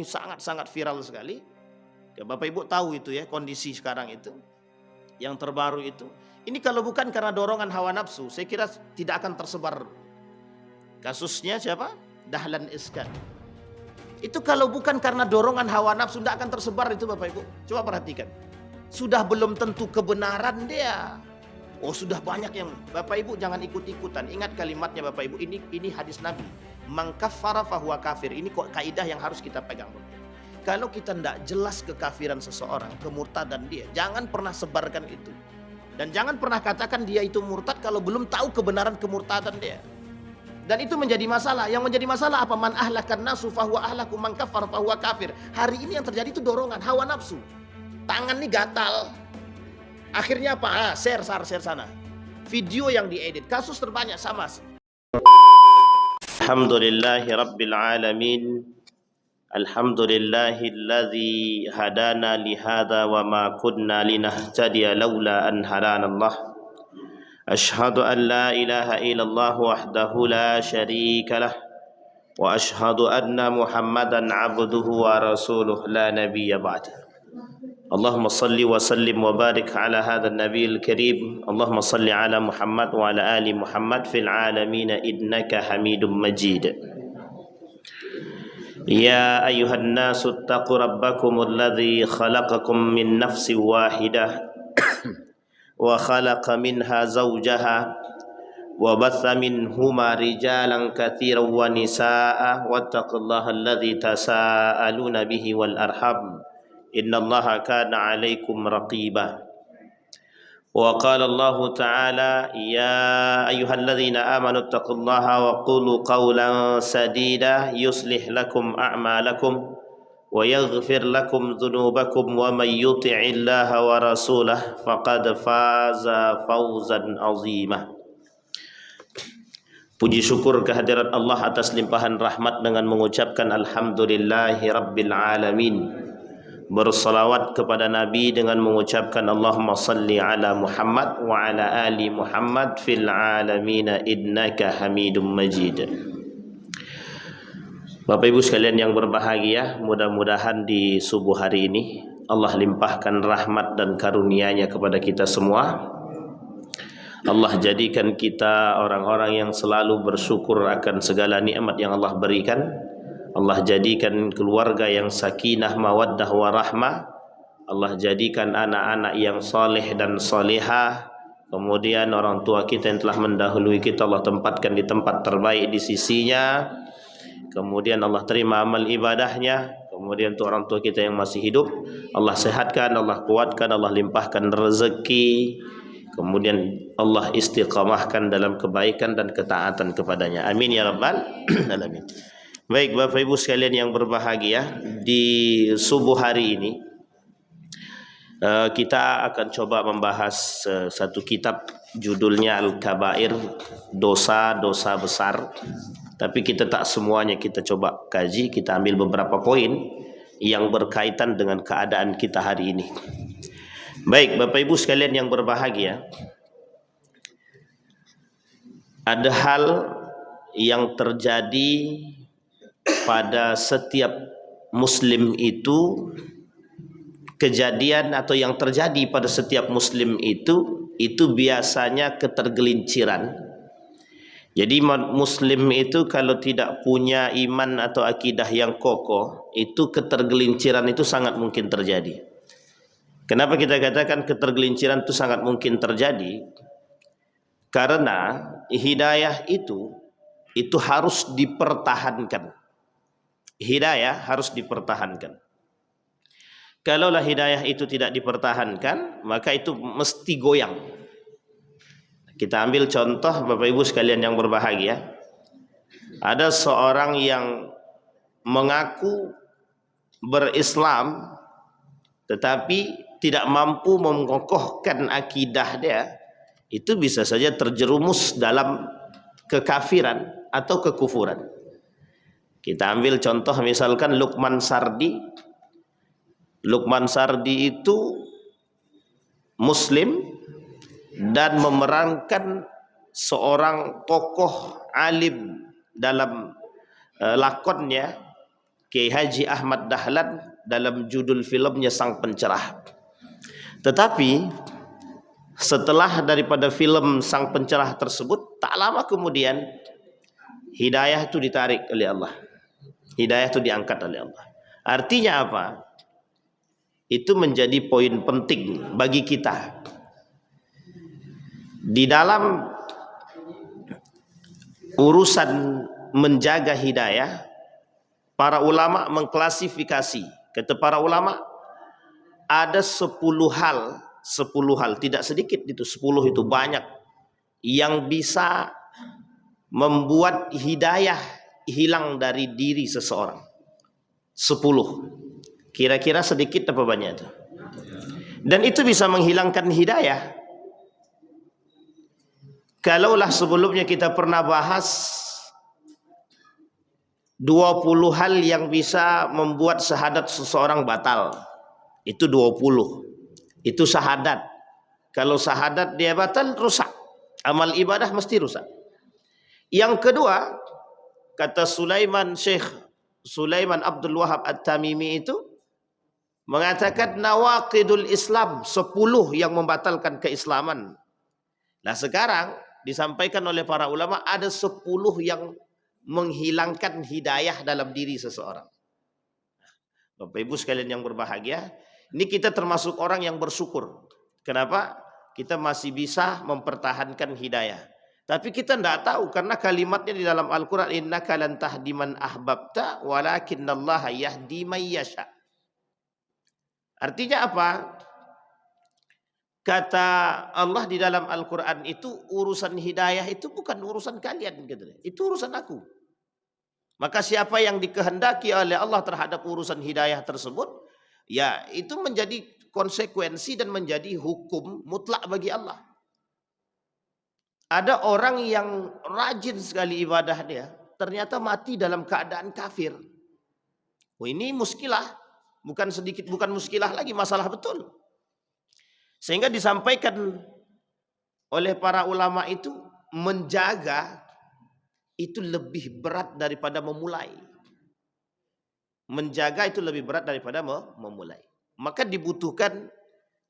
sangat-sangat viral sekali. Bapak Ibu tahu itu ya, kondisi sekarang itu yang terbaru itu. Ini kalau bukan karena dorongan hawa nafsu, saya kira tidak akan tersebar. Kasusnya siapa? Dahlan Iskan. Itu kalau bukan karena dorongan hawa nafsu, tidak akan tersebar itu Bapak Ibu. Coba perhatikan. Sudah belum tentu kebenaran dia. Oh, sudah banyak yang Bapak Ibu jangan ikut-ikutan. Ingat kalimatnya Bapak Ibu, ini hadis Nabi. Man kaffara fahuwa kafir. Ini kok kaidah yang harus kita pegang. Kalau kita tidak jelas kekafiran seseorang, kemurtadan dia, jangan pernah sebarkan itu. Dan jangan pernah katakan dia itu murtad kalau belum tahu kebenaran kemurtadan dia. Dan itu menjadi masalah. Yang menjadi masalah apa? Man ahlakan nasu fahuwa ahlaku man kafar fahuwa kafir. Hari ini yang terjadi itu dorongan hawa nafsu. Tangan nih gatal. Akhirnya apa? Share sana. Video yang diedit, kasus terbanyak sama. Alhamdulillahi rabbil alamin. Alhamdulillahilladzi hadana lihada wa ma kunna linahtadiya laula an hadanallah. Ashhadu an la ilaha illallah wahdahu la syarika lah. Wa ashhadu anna Muhammadan abduhu wa rasuluh la nabiyya ba'dah. Allahumma salli wa sallim wa barik ala hadha an-nabiyil karim. Allahumma salli ala Muhammad wa ala ali Muhammad fil alamin innaka Hamidum Majid. Ya ayuhan nasu ittaqu rabbakumul ladzi khalaqakum min nafsin wahidah wa khalaqa minha zawjaha wa batha minhuma rijalan katsiran wa nisaa'a wattaqullaha alladzi tasaaluna bihi wal arham innallaha kana 'alaikum raqiba. Wa qala Allah ta'ala ya ayyuhalladzina amanu taqullaha wa qulu qawlan sadida yuslih lakum a'malakum wa yaghfir lakum dhunubakum wa may yuti'illaha wa rasulahu faqad faza fawzan 'azima. Puji syukur kehadirat Allah atas limpahan rahmat dengan mengucapkan alhamdulillahi rabbil alamin. Bersalawat kepada Nabi dengan mengucapkan Allahumma salli ala Muhammad wa ala ali Muhammad fil alamina innaka Hamidum Majid. Bapak Ibu sekalian yang berbahagia, mudah-mudahan di subuh hari ini Allah limpahkan rahmat dan karunia-Nya kepada kita semua. Allah jadikan kita orang-orang yang selalu bersyukur akan segala nikmat yang Allah berikan. Allah jadikan keluarga yang sakinah, mawaddah, warahmah. Allah jadikan anak-anak yang soleh dan solehah. Kemudian orang tua kita yang telah mendahului kita Allah tempatkan di tempat terbaik di sisinya. Kemudian Allah terima amal ibadahnya. Kemudian untuk orang tua kita yang masih hidup, Allah sehatkan, Allah kuatkan, Allah limpahkan rezeki. Kemudian Allah istiqamahkan dalam kebaikan dan ketaatan kepadanya. Amin ya rabbal alamin. Baik Bapak Ibu sekalian yang berbahagia, di subuh hari ini kita akan coba membahas satu kitab judulnya Al-Kabair, dosa-dosa besar. Tapi kita tak semuanya kita coba kaji, kita ambil beberapa poin yang berkaitan dengan keadaan kita hari ini. Baik Bapak Ibu sekalian yang berbahagia, ada hal yang terjadi pada setiap muslim itu, kejadian atau yang terjadi pada setiap muslim itu biasanya ketergelinciran. Jadi muslim itu kalau tidak punya iman atau akidah yang kokoh, itu ketergelinciran itu sangat mungkin terjadi. Kenapa kita katakan ketergelinciran itu sangat mungkin terjadi? Karena hidayah itu harus dipertahankan. Hidayah harus dipertahankan. Kalaulah hidayah itu tidak dipertahankan, maka itu mesti goyang. Kita ambil contoh Bapak Ibu sekalian yang berbahagia. Ada seorang yang mengaku berislam tetapi tidak mampu mengokohkan akidah dia, itu bisa saja terjerumus dalam kekafiran atau kekufuran. Kita ambil contoh misalkan Luqman Sardi. Luqman Sardi itu muslim dan memerankan seorang tokoh alim dalam lakonnya Kiai Haji Ahmad Dahlan dalam judul filmnya Sang Pencerah. Tetapi setelah daripada film Sang Pencerah tersebut, tak lama kemudian hidayah itu ditarik oleh Allah. Hidayah itu diangkat oleh Allah. Artinya apa? Itu menjadi poin penting bagi kita. Di dalam urusan menjaga hidayah, para ulama mengklasifikasi. Kata para ulama, ada 10 hal, 10 hal, tidak sedikit itu, 10 itu banyak, yang bisa membuat hidayah hilang dari diri seseorang. 10. Kira-kira sedikit apa banyak itu? Dan itu bisa menghilangkan hidayah. Kalaulah sebelumnya kita pernah bahas 20 hal yang bisa membuat syahadat seseorang batal. Itu 20. Itu syahadat. Kalau syahadat dia batal, rusak. Amal ibadah mesti rusak. Yang kedua, kata Syekh Sulaiman Abdul Wahab At-Tamimi itu mengatakan nawaqidul Islam, 10 yang membatalkan keislaman. Nah sekarang disampaikan oleh para ulama ada 10 yang menghilangkan hidayah dalam diri seseorang. Bapak Ibu sekalian yang berbahagia, ini kita termasuk orang yang bersyukur. Kenapa? Kita masih bisa mempertahankan hidayah. Tapi kita tidak tahu karena kalimatnya di dalam Al-Quran, innaka lan tahdi man ahbabta walakinnallaha yahdi man yasha. Artinya apa? Kata Allah di dalam Al-Quran itu urusan hidayah itu bukan urusan kalian, gitu. Itu urusan aku. Maka siapa yang dikehendaki oleh Allah terhadap urusan hidayah tersebut, ya itu menjadi konsekuensi dan menjadi hukum mutlak bagi Allah. Ada orang yang rajin sekali ibadah dia, ternyata mati dalam keadaan kafir. Oh, ini muskilah, bukan sedikit, bukan muskilah lagi, masalah betul. Sehingga disampaikan oleh para ulama itu menjaga itu lebih berat daripada memulai. Menjaga itu lebih berat daripada memulai. Maka dibutuhkan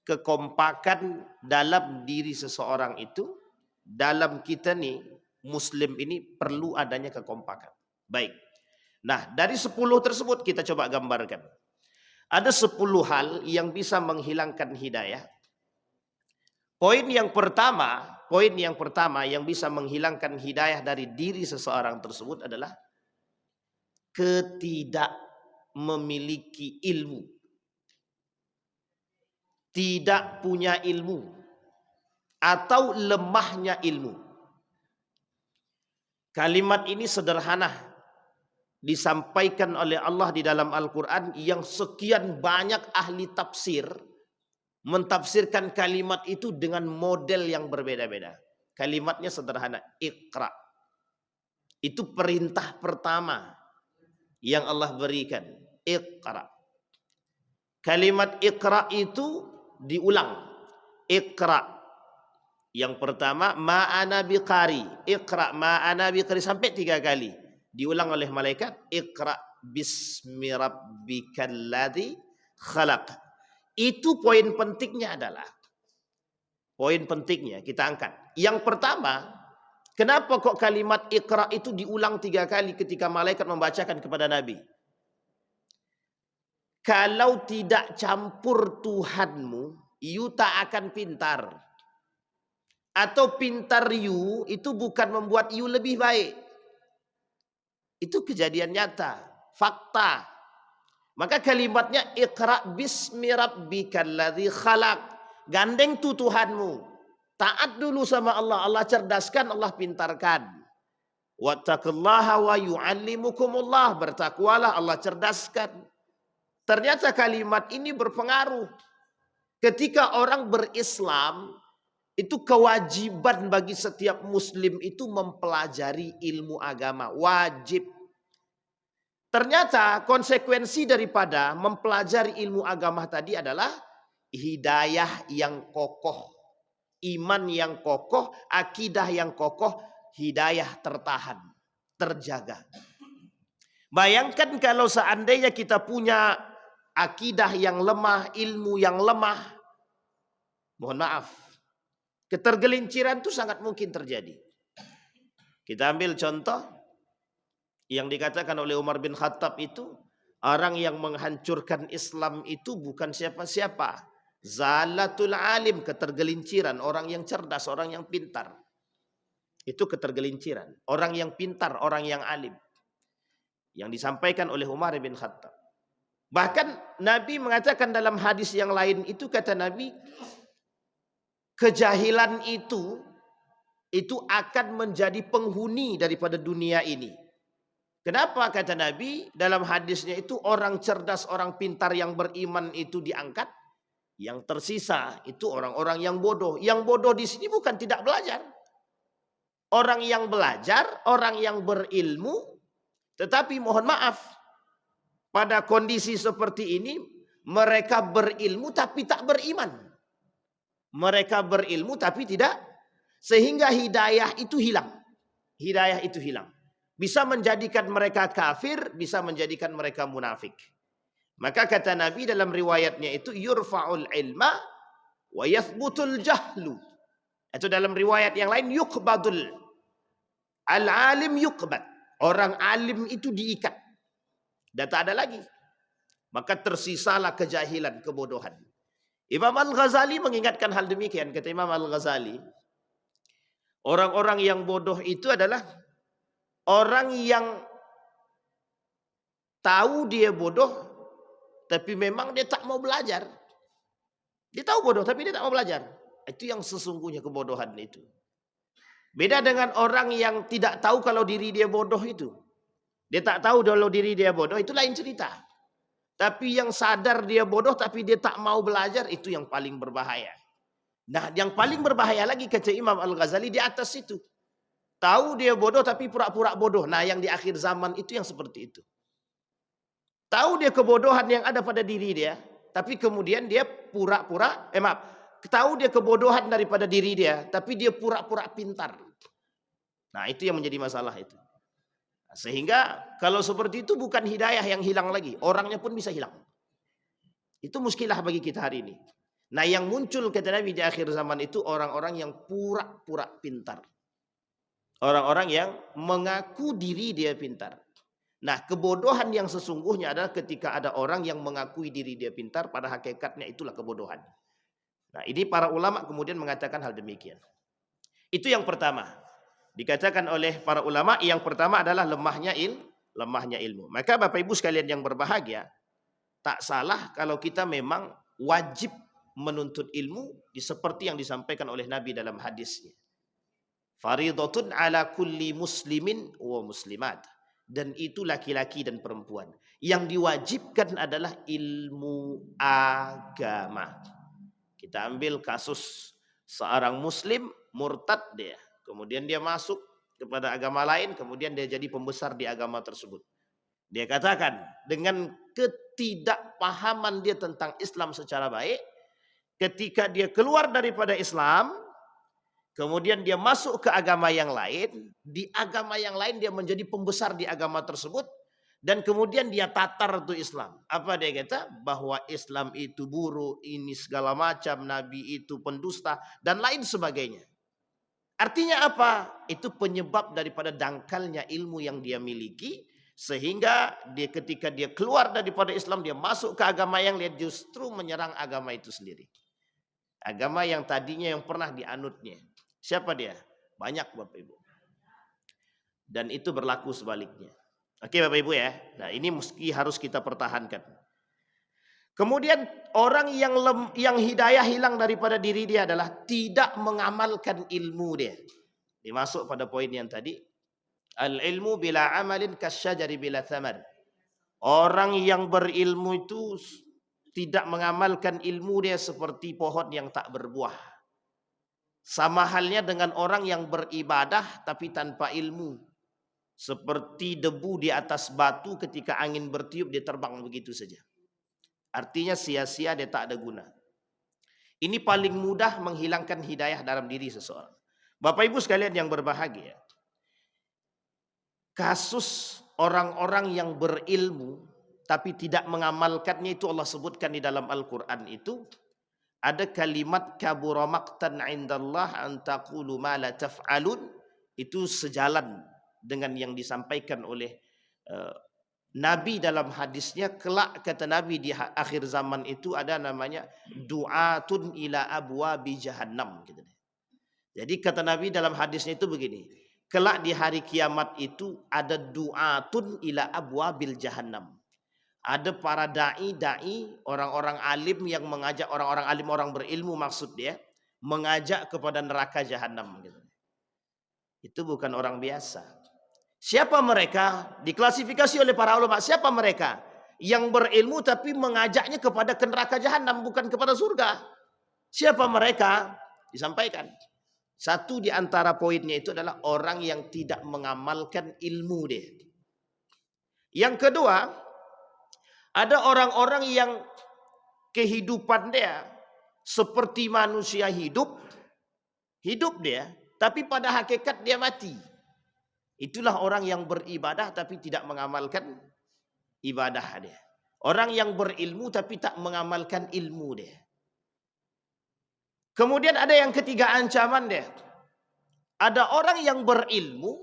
kekompakan dalam diri seseorang itu. Dalam kita nih, Muslim ini perlu adanya kekompakan. Baik. Nah, dari 10 tersebut kita coba gambarkan. Ada 10 hal yang bisa menghilangkan hidayah. Poin yang pertama yang bisa menghilangkan hidayah dari diri seseorang tersebut adalah ketidak memiliki ilmu. Tidak punya ilmu atau lemahnya ilmu. Kalimat ini sederhana disampaikan oleh Allah di dalam Al-Quran yang sekian banyak ahli tafsir mentafsirkan kalimat itu dengan model yang berbeda-beda. Kalimatnya sederhana, Iqra. Itu perintah pertama yang Allah berikan, Iqra. Kalimat Iqra itu diulang, Iqra. Yang pertama, ma'ana biqari. Iqra ma'ana biqari sampai 3 kali. Diulang oleh malaikat, Iqra bismi rabbikal ladzi khalaq. Itu poin pentingnya adalah, poin pentingnya kita angkat. Yang pertama, kenapa kok kalimat Iqra itu diulang 3 kali ketika malaikat membacakan kepada Nabi? Kalau tidak campur Tuhanmu, you tak akan pintar. Atau pintar you itu bukan membuat you lebih baik. Itu kejadian nyata, fakta. Maka kalimatnya Iqra bismi rabbikal ladzi khalaq. Gandeng tu Tuhanmu. Taat dulu sama Allah. Allah cerdaskan, Allah pintarkan. Wattaqullaha wa yu'allimukumullah. Bertakwalah, Allah cerdaskan. Ternyata kalimat ini berpengaruh. Ketika orang berislam, itu kewajiban bagi setiap muslim itu mempelajari ilmu agama. Wajib. Ternyata konsekuensi daripada mempelajari ilmu agama tadi adalah hidayah yang kokoh. Iman yang kokoh, akidah yang kokoh, hidayah tertahan, terjaga. Bayangkan kalau seandainya kita punya akidah yang lemah, ilmu yang lemah, mohon maaf, ketergelinciran itu sangat mungkin terjadi. Kita ambil contoh yang dikatakan oleh Umar bin Khattab itu, orang yang menghancurkan Islam itu bukan siapa-siapa. Zalatul alim, ketergelinciran, orang yang cerdas, orang yang pintar. Itu ketergelinciran, orang yang pintar, orang yang alim. Yang disampaikan oleh Umar bin Khattab. Bahkan Nabi mengatakan dalam hadis yang lain itu, kata Nabi, kejahilan itu akan menjadi penghuni daripada dunia ini. Kenapa kata Nabi? Dalam hadisnya itu orang cerdas, orang pintar yang beriman itu diangkat. Yang tersisa itu orang-orang yang bodoh. Yang bodoh di sini bukan tidak belajar. Orang yang belajar, orang yang berilmu. Tetapi mohon maaf, pada kondisi seperti ini mereka berilmu tapi tak beriman. Mereka berilmu tapi tidak, sehingga hidayah itu hilang. Hidayah itu hilang. Bisa menjadikan mereka kafir, bisa menjadikan mereka munafik. Maka kata Nabi dalam riwayatnya itu, yurfa'ul ilma wa yathbutul jahlu. Atau dalam riwayat yang lain, yuqbadul al-alim yuqbad. Orang alim itu diikat. Dan tak ada lagi. Maka tersisalah kejahilan, kebodohan. Imam Al-Ghazali mengingatkan hal demikian. Kata Imam Al-Ghazali, orang-orang yang bodoh itu adalah orang yang tahu dia bodoh, tapi memang dia tak mau belajar. Dia tahu bodoh, tapi dia tak mau belajar. Itu yang sesungguhnya kebodohan itu. Beda dengan orang yang tidak tahu kalau diri dia bodoh itu. Dia tak tahu kalau diri dia bodoh, itu lain cerita. Tapi yang sadar dia bodoh, tapi dia tak mau belajar, itu yang paling berbahaya. Nah, yang paling berbahaya lagi kata Imam Al-Ghazali di atas itu. Tahu dia bodoh tapi pura-pura bodoh. Nah, yang di akhir zaman itu yang seperti itu. Tahu dia kebodohan yang ada pada diri dia, tapi kemudian dia pura-pura, tahu dia kebodohan daripada diri dia, tapi dia pura-pura pintar. Nah, itu yang menjadi masalah itu. Sehingga kalau seperti itu bukan hidayah yang hilang lagi, orangnya pun bisa hilang. Itu muskilah bagi kita hari ini. Nah, yang muncul kata Nabi di akhir zaman itu orang-orang yang pura-pura pintar. Orang-orang yang mengaku diri dia pintar. Nah, kebodohan yang sesungguhnya adalah ketika ada orang yang mengakui diri dia pintar, pada hakikatnya itulah kebodohan. Nah, ini para ulama kemudian mengatakan hal demikian. Itu yang pertama. Dikatakan oleh para ulama, yang pertama adalah lemahnya ilmu. Maka Bapak Ibu sekalian yang berbahagia, tak salah kalau kita memang wajib menuntut ilmu seperti yang disampaikan oleh Nabi dalam hadisnya. Faridatun ala kulli muslimin wa muslimat. Dan itu laki-laki dan perempuan. Yang diwajibkan adalah ilmu agama. Kita ambil kasus seorang muslim murtad dia. Kemudian dia masuk kepada agama lain, kemudian dia jadi pembesar di agama tersebut. Dia katakan dengan ketidakpahaman dia tentang Islam secara baik, ketika dia keluar daripada Islam, kemudian dia masuk ke agama yang lain, di agama yang lain dia menjadi pembesar di agama tersebut, dan kemudian dia tatar itu Islam. Apa dia kata? Bahwa Islam itu buruk, ini segala macam, Nabi itu pendusta, dan lain sebagainya. Artinya apa? Itu penyebab daripada dangkalnya ilmu yang dia miliki, sehingga dia ketika dia keluar daripada Islam, dia masuk ke agama yang lain, justru menyerang agama itu sendiri. Agama yang tadinya yang pernah dianutnya. Siapa dia? Banyak Bapak Ibu. Dan itu berlaku sebaliknya. Oke Bapak Ibu ya. Nah, ini mesti harus kita pertahankan. Kemudian orang yang hidayah hilang daripada diri dia adalah tidak mengamalkan ilmu dia. Dimasuk pada poin yang tadi. Al-ilmu bila amalin kasyajari bila thamar. Orang yang berilmu itu tidak mengamalkan ilmu dia seperti pohon yang tak berbuah. Sama halnya dengan orang yang beribadah tapi tanpa ilmu. Seperti debu di atas batu, ketika angin bertiup dia terbang begitu saja. Artinya sia-sia, dia tak ada guna. Ini paling mudah menghilangkan hidayah dalam diri seseorang. Bapak Ibu sekalian yang berbahagia, kasus orang-orang yang berilmu tapi tidak mengamalkannya, itu Allah sebutkan di dalam Al-Quran itu. Ada kalimat kabura maqtan indallah an taqulu ma la taf'alun. Itu sejalan dengan yang disampaikan oleh Nabi dalam hadisnya. Kelak kata Nabi di akhir zaman itu ada namanya du'atun ila abwabi jahannam gitu. Jadi kata Nabi dalam hadisnya itu begini. Kelak di hari kiamat itu ada du'atun ila abwabil jahannam. Ada para da'i, orang-orang alim yang mengajak orang-orang alim, orang berilmu maksud dia, mengajak kepada neraka jahanam gitu. Itu bukan orang biasa. Siapa mereka? Diklasifikasi oleh para ulama. Siapa mereka? Yang berilmu tapi mengajaknya kepada neraka jahanam, bukan kepada surga. Siapa mereka? Disampaikan. Satu di antara poinnya itu adalah orang yang tidak mengamalkan ilmu dia. Yang kedua, ada orang-orang yang kehidupan dia seperti manusia hidup dia, tapi pada hakikat dia mati. Itulah orang yang beribadah tapi tidak mengamalkan ibadah dia. Orang yang berilmu tapi tak mengamalkan ilmu dia. Kemudian ada yang ketiga ancaman dia. Ada orang yang berilmu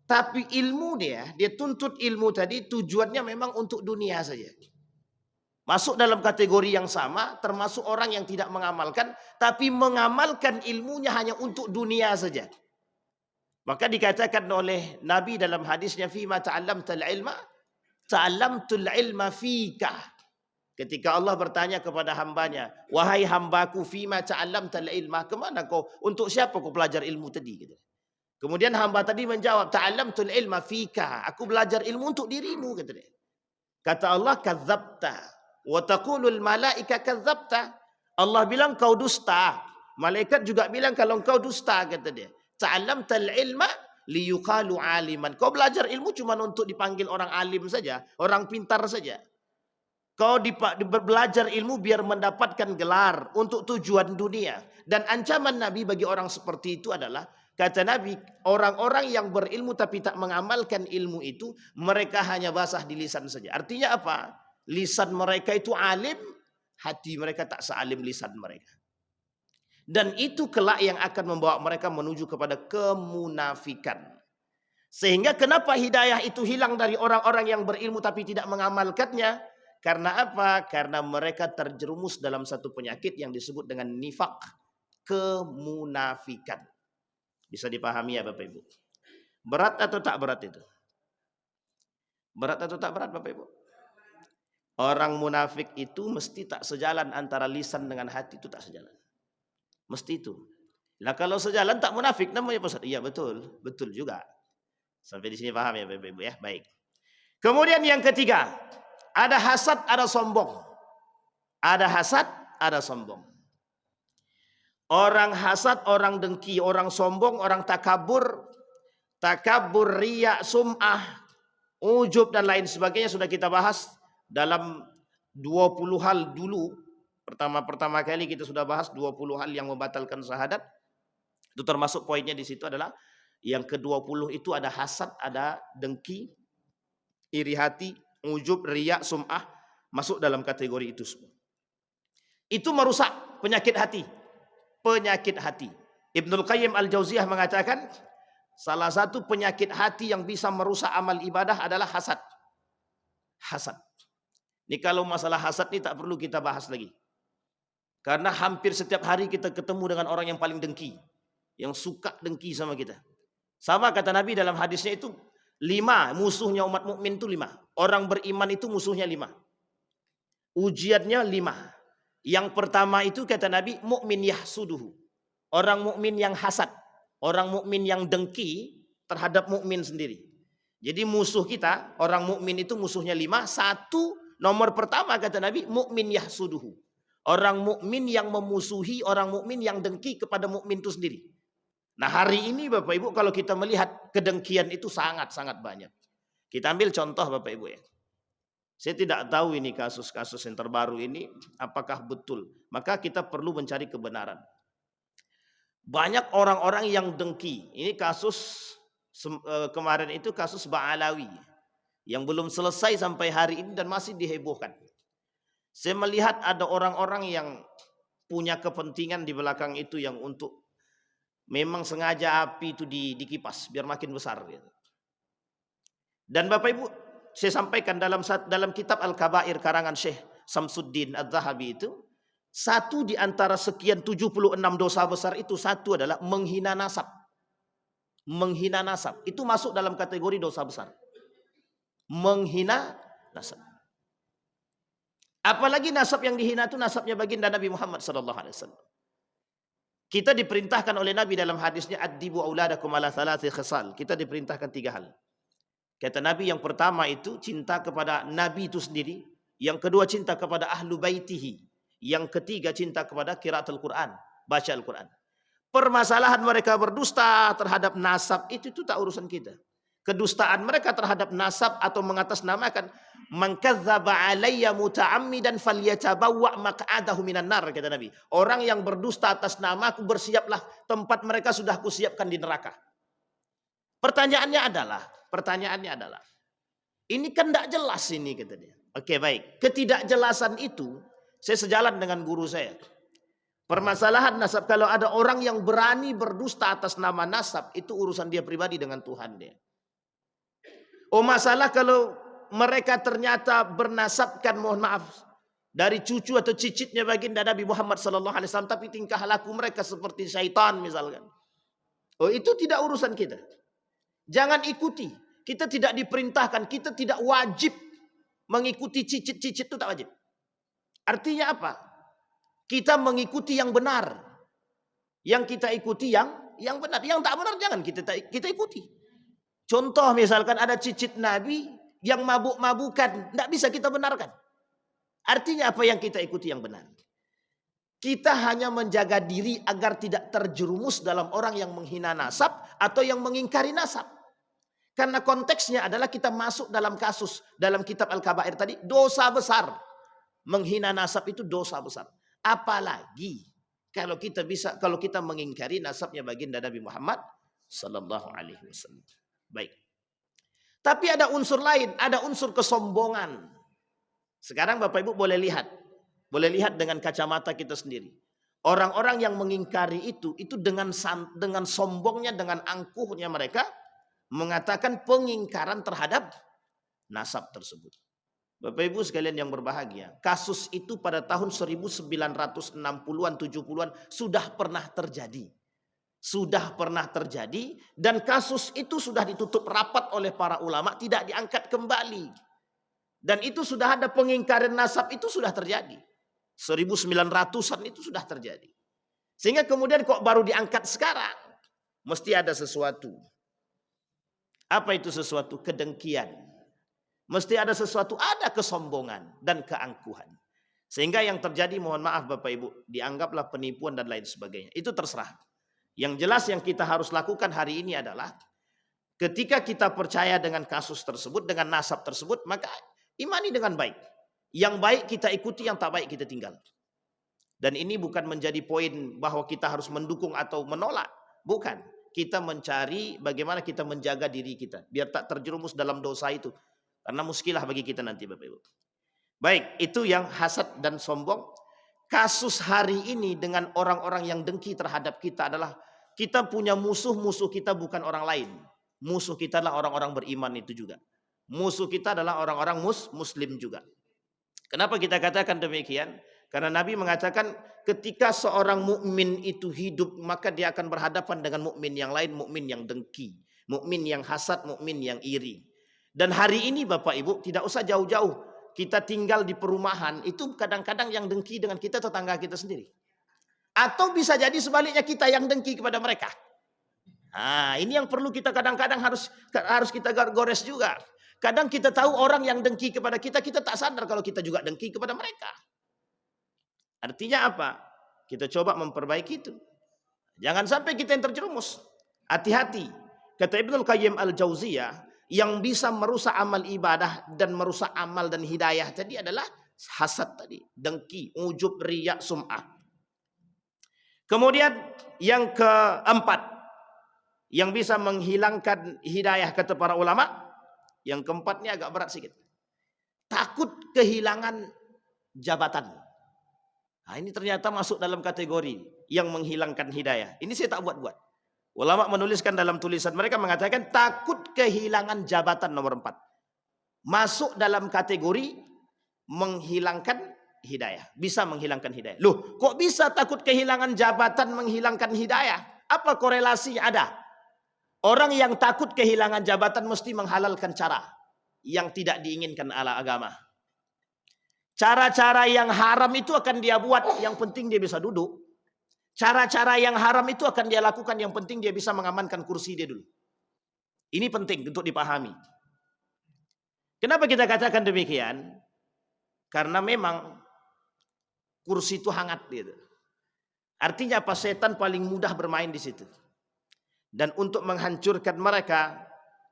tapi ilmu dia tuntut ilmu tadi tujuannya memang untuk dunia saja. Masuk dalam kategori yang sama, termasuk orang yang tidak mengamalkan, tapi mengamalkan ilmunya hanya untuk dunia saja. Maka dikatakan oleh Nabi dalam hadisnya, fima ta'allamtal ilma, ta'allamtul ilma fika. Ketika Allah bertanya kepada hambanya, wahai hambaku, fima ta'allamtal ilma, kemana kau, untuk siapa kau belajar ilmu tadi? Gitu. Kemudian hamba tadi menjawab, ta'allamtul ilma fika, aku belajar ilmu untuk dirimu. Kata dia. Kata Allah, kadzabta. Wa taqulul malaika kadzabta. Allah bilang kau dusta. Malaikat juga bilang kalau kau dusta, kata dia. Ta'allamtal ilma liyuqalu aliman. Kau belajar ilmu cuma untuk dipanggil orang alim saja, orang pintar saja. Kau belajar ilmu biar mendapatkan gelar untuk tujuan dunia. Dan ancaman Nabi bagi orang seperti itu adalah, kata Nabi, orang-orang yang berilmu tapi tak mengamalkan ilmu itu, mereka hanya basah di lisan saja. Artinya apa? Lisan mereka itu alim, hati mereka tak sealim lisan mereka. Dan itu kelak yang akan membawa mereka menuju kepada kemunafikan. Sehingga kenapa hidayah itu hilang dari orang-orang yang berilmu tapi tidak mengamalkannya? Karena apa? Karena mereka terjerumus dalam satu penyakit yang disebut dengan nifak, kemunafikan. Bisa dipahami ya Bapak Ibu? Berat atau tak berat itu? Berat atau tak berat Bapak Ibu? Orang munafik itu mesti tak sejalan antara lisan dengan hati, itu tak sejalan. Mesti itu. Nah kalau sejalan tak munafik namanya Pak Ustaz. Iya betul, betul juga. Sampai di sini paham ya Bapak Ibu ya? Baik. Kemudian yang ketiga, ada hasad, ada sombong. Ada hasad, ada sombong. Orang hasad, orang dengki, orang sombong, orang takabur, riya, sum'ah, ujub dan lain sebagainya sudah kita bahas dalam 20 hal dulu. Pertama kali kita sudah bahas 20 hal yang membatalkan syahadat. Itu termasuk poinnya di situ adalah yang ke-20 itu ada hasad, ada dengki, iri hati, ujub, riya, sum'ah, masuk dalam kategori itu semua. Itu merusak penyakit hati. Penyakit hati. Ibnul Qayyim Al-Jauziyah mengatakan salah satu penyakit hati yang bisa merusak amal ibadah adalah hasad. Hasad. Ini kalau masalah hasad ini tak perlu kita bahas lagi. Karena hampir setiap hari kita ketemu dengan orang yang paling dengki. Yang suka dengki sama kita. Sama kata Nabi dalam hadisnya itu 5 musuhnya umat mukmin itu 5. Orang beriman itu musuhnya 5. Ujiannya 5. Yang pertama itu kata Nabi mukmin yahsuduhu. Orang mukmin yang hasad. Orang mukmin yang dengki terhadap mukmin sendiri. Jadi musuh kita, orang mukmin itu musuhnya 5. Satu, nomor pertama kata Nabi mukmin yahsuduhu. Orang mukmin yang memusuhi orang mukmin yang dengki kepada mukmin itu sendiri. Nah hari ini Bapak Ibu kalau kita melihat kedengkian itu sangat-sangat banyak. Kita ambil contoh Bapak Ibu ya. Saya tidak tahu ini kasus-kasus yang terbaru ini apakah betul. Maka kita perlu mencari kebenaran. Banyak orang-orang yang dengki. Ini kasus kemarin itu kasus Ba'alawi. yang belum selesai sampai hari ini dan masih dihebohkan. Saya melihat ada orang-orang yang punya kepentingan di belakang itu yang untuk memang sengaja api itu dikipas biar makin besar. Dan Bapak Ibu, saya sampaikan dalam kitab Al-Kabair karangan Syekh Samsuddin Adz-Dzahabi itu, satu di antara sekian 76 dosa besar itu, satu adalah menghina nasab. Menghina nasab itu masuk dalam kategori dosa besar. Menghina nasab. Apalagi nasab yang dihina itu nasabnya baginda Nabi Muhammad SAW. Kita diperintahkan oleh Nabi dalam hadisnya, addibu auladakum ala thalathi khisal. Kita diperintahkan 3 hal. Kata Nabi, yang pertama itu cinta kepada Nabi itu sendiri, yang kedua cinta kepada ahlu baitihi, yang ketiga cinta kepada qiraatul Quran, baca Al-Quran. Permasalahan mereka berdusta terhadap nasab itu tak urusan kita. Kedustaan mereka terhadap nasab atau mengatasnamakan, man kadzdzaba alayya muta'ammidan falyatabawwa maq'adahu minan nar, kata Nabi. Orang yang berdusta atas namaku, bersiaplah tempat mereka sudah kusiapkan di neraka. Pertanyaannya adalah, ini kan tidak jelas ini, kata dia. Oke, baik. Ketidakjelasan itu saya sejalan dengan guru saya. Permasalahan nasab, kalau ada orang yang berani berdusta atas nama nasab, itu urusan dia pribadi dengan Tuhan dia. Oh, masalah kalau mereka ternyata bernasabkan, mohon maaf, dari cucu atau cicitnya baginda Nabi Muhammad SAW, tapi tingkah laku mereka seperti syaitan misalkan. Oh, itu tidak urusan kita. Jangan ikuti. Kita tidak diperintahkan, kita tidak wajib mengikuti cicit-cicit, itu tak wajib. Artinya apa? Kita mengikuti yang benar. Yang kita ikuti yang benar. Yang tak benar jangan kita ikuti. Contoh misalkan ada cicit Nabi yang mabuk-mabukan, tidak bisa kita benarkan. Artinya apa? Yang kita ikuti yang benar. Kita hanya menjaga diri agar tidak terjerumus dalam orang yang menghina nasab atau yang mengingkari nasab. Karena konteksnya adalah kita masuk dalam kasus dalam kitab Al-Kabair tadi, dosa besar. Menghina nasab itu dosa besar. Apalagi kalau kita mengingkari nasabnya baginda Nabi Muhammad sallallahu alaihi wasallam. Baik. Tapi ada unsur lain, ada unsur kesombongan. Sekarang Bapak Ibu boleh lihat dengan kacamata kita sendiri. Orang-orang yang mengingkari itu dengan sombongnya, dengan angkuhnya mereka mengatakan pengingkaran terhadap nasab tersebut. Bapak Ibu sekalian yang berbahagia, kasus itu pada tahun 1960-an, 70-an sudah pernah terjadi. Sudah pernah terjadi dan kasus itu sudah ditutup rapat oleh para ulama, tidak diangkat kembali. Dan itu sudah ada pengingkaran nasab, itu sudah terjadi. 1900-an itu sudah terjadi. Sehingga kemudian kok baru diangkat sekarang? Mesti ada sesuatu. Apa itu sesuatu? Kedengkian. Mesti ada sesuatu, ada kesombongan dan keangkuhan. Sehingga yang terjadi, mohon maaf Bapak Ibu, dianggaplah penipuan dan lain sebagainya. Itu terserah. Yang jelas yang kita harus lakukan hari ini adalah ketika kita percaya dengan kasus tersebut, dengan nasab tersebut, maka imani dengan baik. Yang baik kita ikuti, yang tak baik kita tinggal. Dan ini bukan menjadi poin bahwa kita harus mendukung atau menolak. Bukan. Kita mencari bagaimana kita menjaga diri kita biar tak terjerumus dalam dosa itu. Karena muskilah bagi kita nanti Bapak Ibu. Baik, itu yang hasad dan sombong. Kasus hari ini dengan orang-orang yang dengki terhadap kita adalah kita punya musuh kita bukan orang lain. Musuh kita adalah orang-orang beriman itu juga. Musuh kita adalah orang-orang muslim juga. Kenapa kita katakan demikian? Karena Nabi mengatakan ketika seorang mukmin itu hidup, maka dia akan berhadapan dengan mukmin yang lain, mukmin yang dengki, mukmin yang hasad, mukmin yang iri. Dan hari ini Bapak Ibu tidak usah jauh-jauh. Kita tinggal di perumahan, itu kadang-kadang yang dengki dengan kita tetangga kita sendiri. Atau bisa jadi sebaliknya kita yang dengki kepada mereka. Nah, ini yang perlu kita kadang-kadang harus kita gores juga. Kadang kita tahu orang yang dengki kepada kita, kita tak sadar kalau kita juga dengki kepada mereka. Artinya apa? Kita coba memperbaiki itu. Jangan sampai kita yang terjerumus. Hati-hati. Kata Ibnul Qayyim Al-Jauziyah, yang bisa merusak amal ibadah dan merusak amal dan hidayah tadi adalah hasad tadi, dengki, ujub, riya, sum'ah. Kemudian yang keempat, yang bisa menghilangkan hidayah kata para ulama, Yang keempat ini agak berat sedikit. Takut kehilangan jabatan. Nah, ini ternyata masuk dalam kategori yang menghilangkan hidayah. Ini saya tak buat-buat. Ulama menuliskan dalam tulisan mereka mengatakan takut kehilangan jabatan nomor 4. Masuk dalam kategori menghilangkan hidayah. Bisa menghilangkan hidayah. Loh, kok bisa takut kehilangan jabatan menghilangkan hidayah? Apa korelasinya ada? Orang yang takut kehilangan jabatan mesti menghalalkan cara yang tidak diinginkan ala agama. Cara-cara yang haram itu akan dia buat, yang penting dia bisa duduk. Cara-cara yang haram itu akan dia lakukan, yang penting dia bisa mengamankan kursi dia dulu. Ini penting untuk dipahami. Kenapa kita katakan demikian? Karena memang kursi itu hangat gitu. Artinya apa? Setan paling mudah bermain di situ. Dan untuk menghancurkan mereka,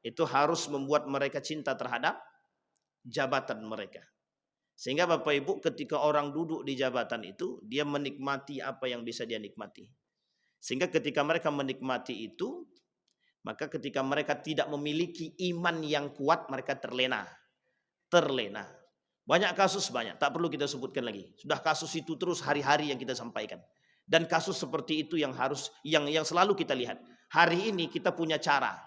itu harus membuat mereka cinta terhadap jabatan mereka. Sehingga Bapak Ibu ketika orang duduk di jabatan itu, dia menikmati apa yang bisa dia nikmati. Sehingga ketika mereka menikmati itu, maka ketika mereka tidak memiliki iman yang kuat, mereka terlena. Terlena. Banyak kasus, banyak. Tak perlu kita sebutkan lagi. Sudah kasus itu terus hari-hari yang kita sampaikan. Dan kasus seperti itu yang harus, yang selalu kita lihat. Hari ini kita punya cara.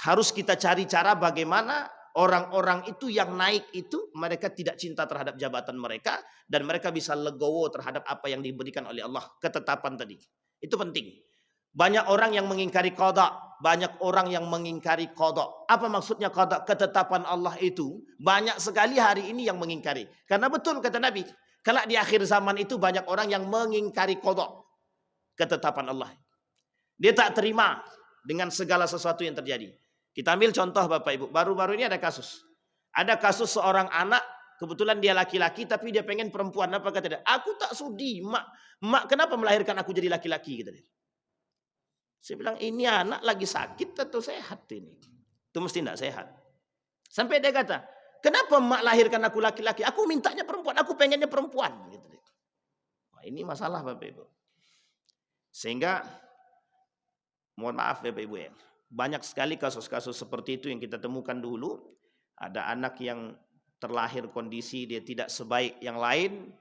Harus kita cari cara bagaimana orang-orang itu yang naik itu mereka tidak cinta terhadap jabatan mereka dan mereka bisa legowo terhadap apa yang diberikan oleh Allah, ketetapan tadi. Itu penting. Banyak orang yang mengingkari qada, banyak orang yang mengingkari qada. Apa maksudnya qada? Ketetapan Allah itu banyak sekali hari ini yang mengingkari. Karena betul kata Nabi, kalau di akhir zaman itu banyak orang yang mengingkari qada, ketetapan Allah. Dia tak terima dengan segala sesuatu yang terjadi. Kita ambil contoh Bapak Ibu. Baru-baru ini ada kasus. Ada kasus seorang anak, kebetulan dia laki-laki tapi dia pengen perempuan. Apa kata dia? Aku tak sudi, mak kenapa melahirkan aku jadi laki-laki? Gitu dia. Saya bilang ini anak lagi sakit atau sehat ini? Itu mesti tidak sehat. Sampai dia kata, kenapa mak lahirkan aku laki-laki? Aku mintanya perempuan, aku pengennya perempuan. Gitu dia. Wah, ini masalah Bapak Ibu. Sehingga mohon maaf Bapak Ibu ya. Banyak sekali kasus-kasus seperti itu yang kita temukan dulu. Ada anak yang terlahir kondisi dia tidak sebaik yang lain.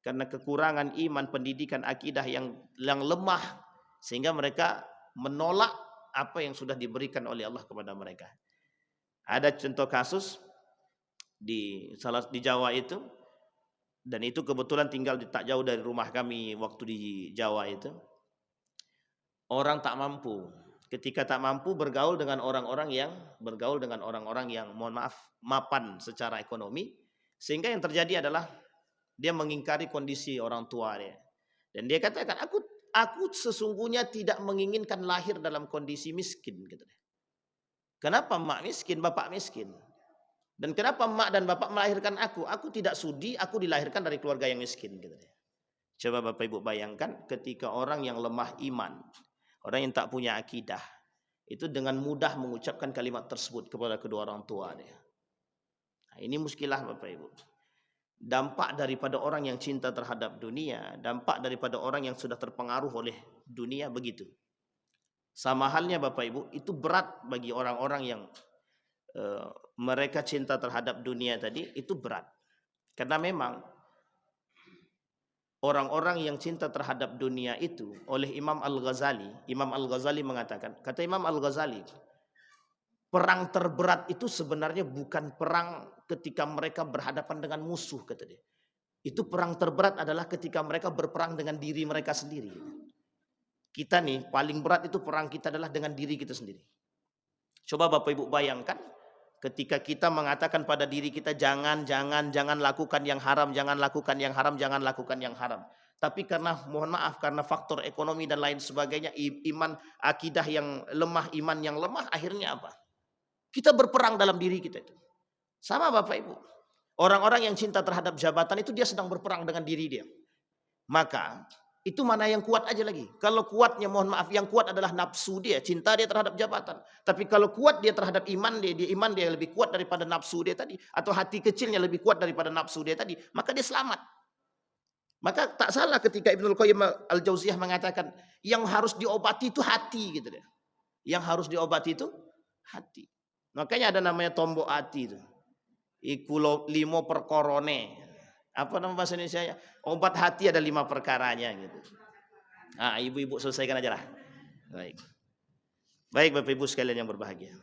Karena kekurangan iman, pendidikan, akidah yang lemah. Sehingga mereka menolak apa yang sudah diberikan oleh Allah kepada mereka. Ada contoh kasus di Jawa itu. Dan itu kebetulan tinggal tak jauh dari rumah kami waktu di Jawa itu. Orang tak mampu. Ketika tak mampu bergaul dengan orang-orang yang mohon maaf mapan secara ekonomi, sehingga yang terjadi adalah dia mengingkari kondisi orang tua dia. Dan dia katakan aku sesungguhnya tidak menginginkan lahir dalam kondisi miskin gitu. Kenapa mak miskin, bapak miskin? Dan kenapa mak dan bapak melahirkan aku? Aku tidak sudi aku dilahirkan dari keluarga yang miskin gitu. Coba Bapak Ibu bayangkan ketika orang yang lemah iman, orang yang tak punya akidah, itu dengan mudah mengucapkan kalimat tersebut kepada kedua orang tua dia. Nah, ini muskilah Bapak Ibu. Dampak daripada orang yang cinta terhadap dunia, dampak daripada orang yang sudah terpengaruh oleh dunia begitu. Sama halnya Bapak Ibu, itu berat bagi orang-orang yang mereka cinta terhadap dunia tadi, itu berat. Karena memang orang-orang yang cinta terhadap dunia itu oleh Imam Al-Ghazali mengatakan, kata Imam Al-Ghazali, perang terberat itu sebenarnya bukan perang ketika mereka berhadapan dengan musuh, kata dia. Itu perang terberat adalah ketika mereka berperang dengan diri mereka sendiri. Kita nih paling berat itu perang kita adalah dengan diri kita sendiri. Coba Bapak Ibu bayangkan ketika kita mengatakan pada diri kita jangan lakukan yang haram, jangan lakukan yang haram, jangan lakukan yang haram. Tapi karena mohon maaf karena faktor ekonomi dan lain sebagainya, iman, akidah yang lemah, iman yang lemah, akhirnya apa? Kita berperang dalam diri kita itu. Sama Bapak Ibu. Orang-orang yang cinta terhadap jabatan itu dia sedang berperang dengan diri dia. Maka itu mana yang kuat aja lagi. Kalau kuatnya mohon maaf yang kuat adalah nafsu dia, cinta dia terhadap jabatan. Tapi kalau kuat dia terhadap iman dia lebih kuat daripada nafsu dia tadi, atau hati kecilnya lebih kuat daripada nafsu dia tadi, maka dia selamat. Maka tak salah ketika Ibnul Qayyim Al-Jauziyah mengatakan yang harus diobati itu hati gitu deh. Yang harus diobati itu hati. Makanya ada namanya tombok hati itu. Iku limo perkorone. Apa nama bahasa Indonesia? Obat hati ada 5 perkaranya gitu. Ah, ibu-ibu selesaikan aja lah. Baik. Baik Bapak Ibu sekalian yang berbahagia.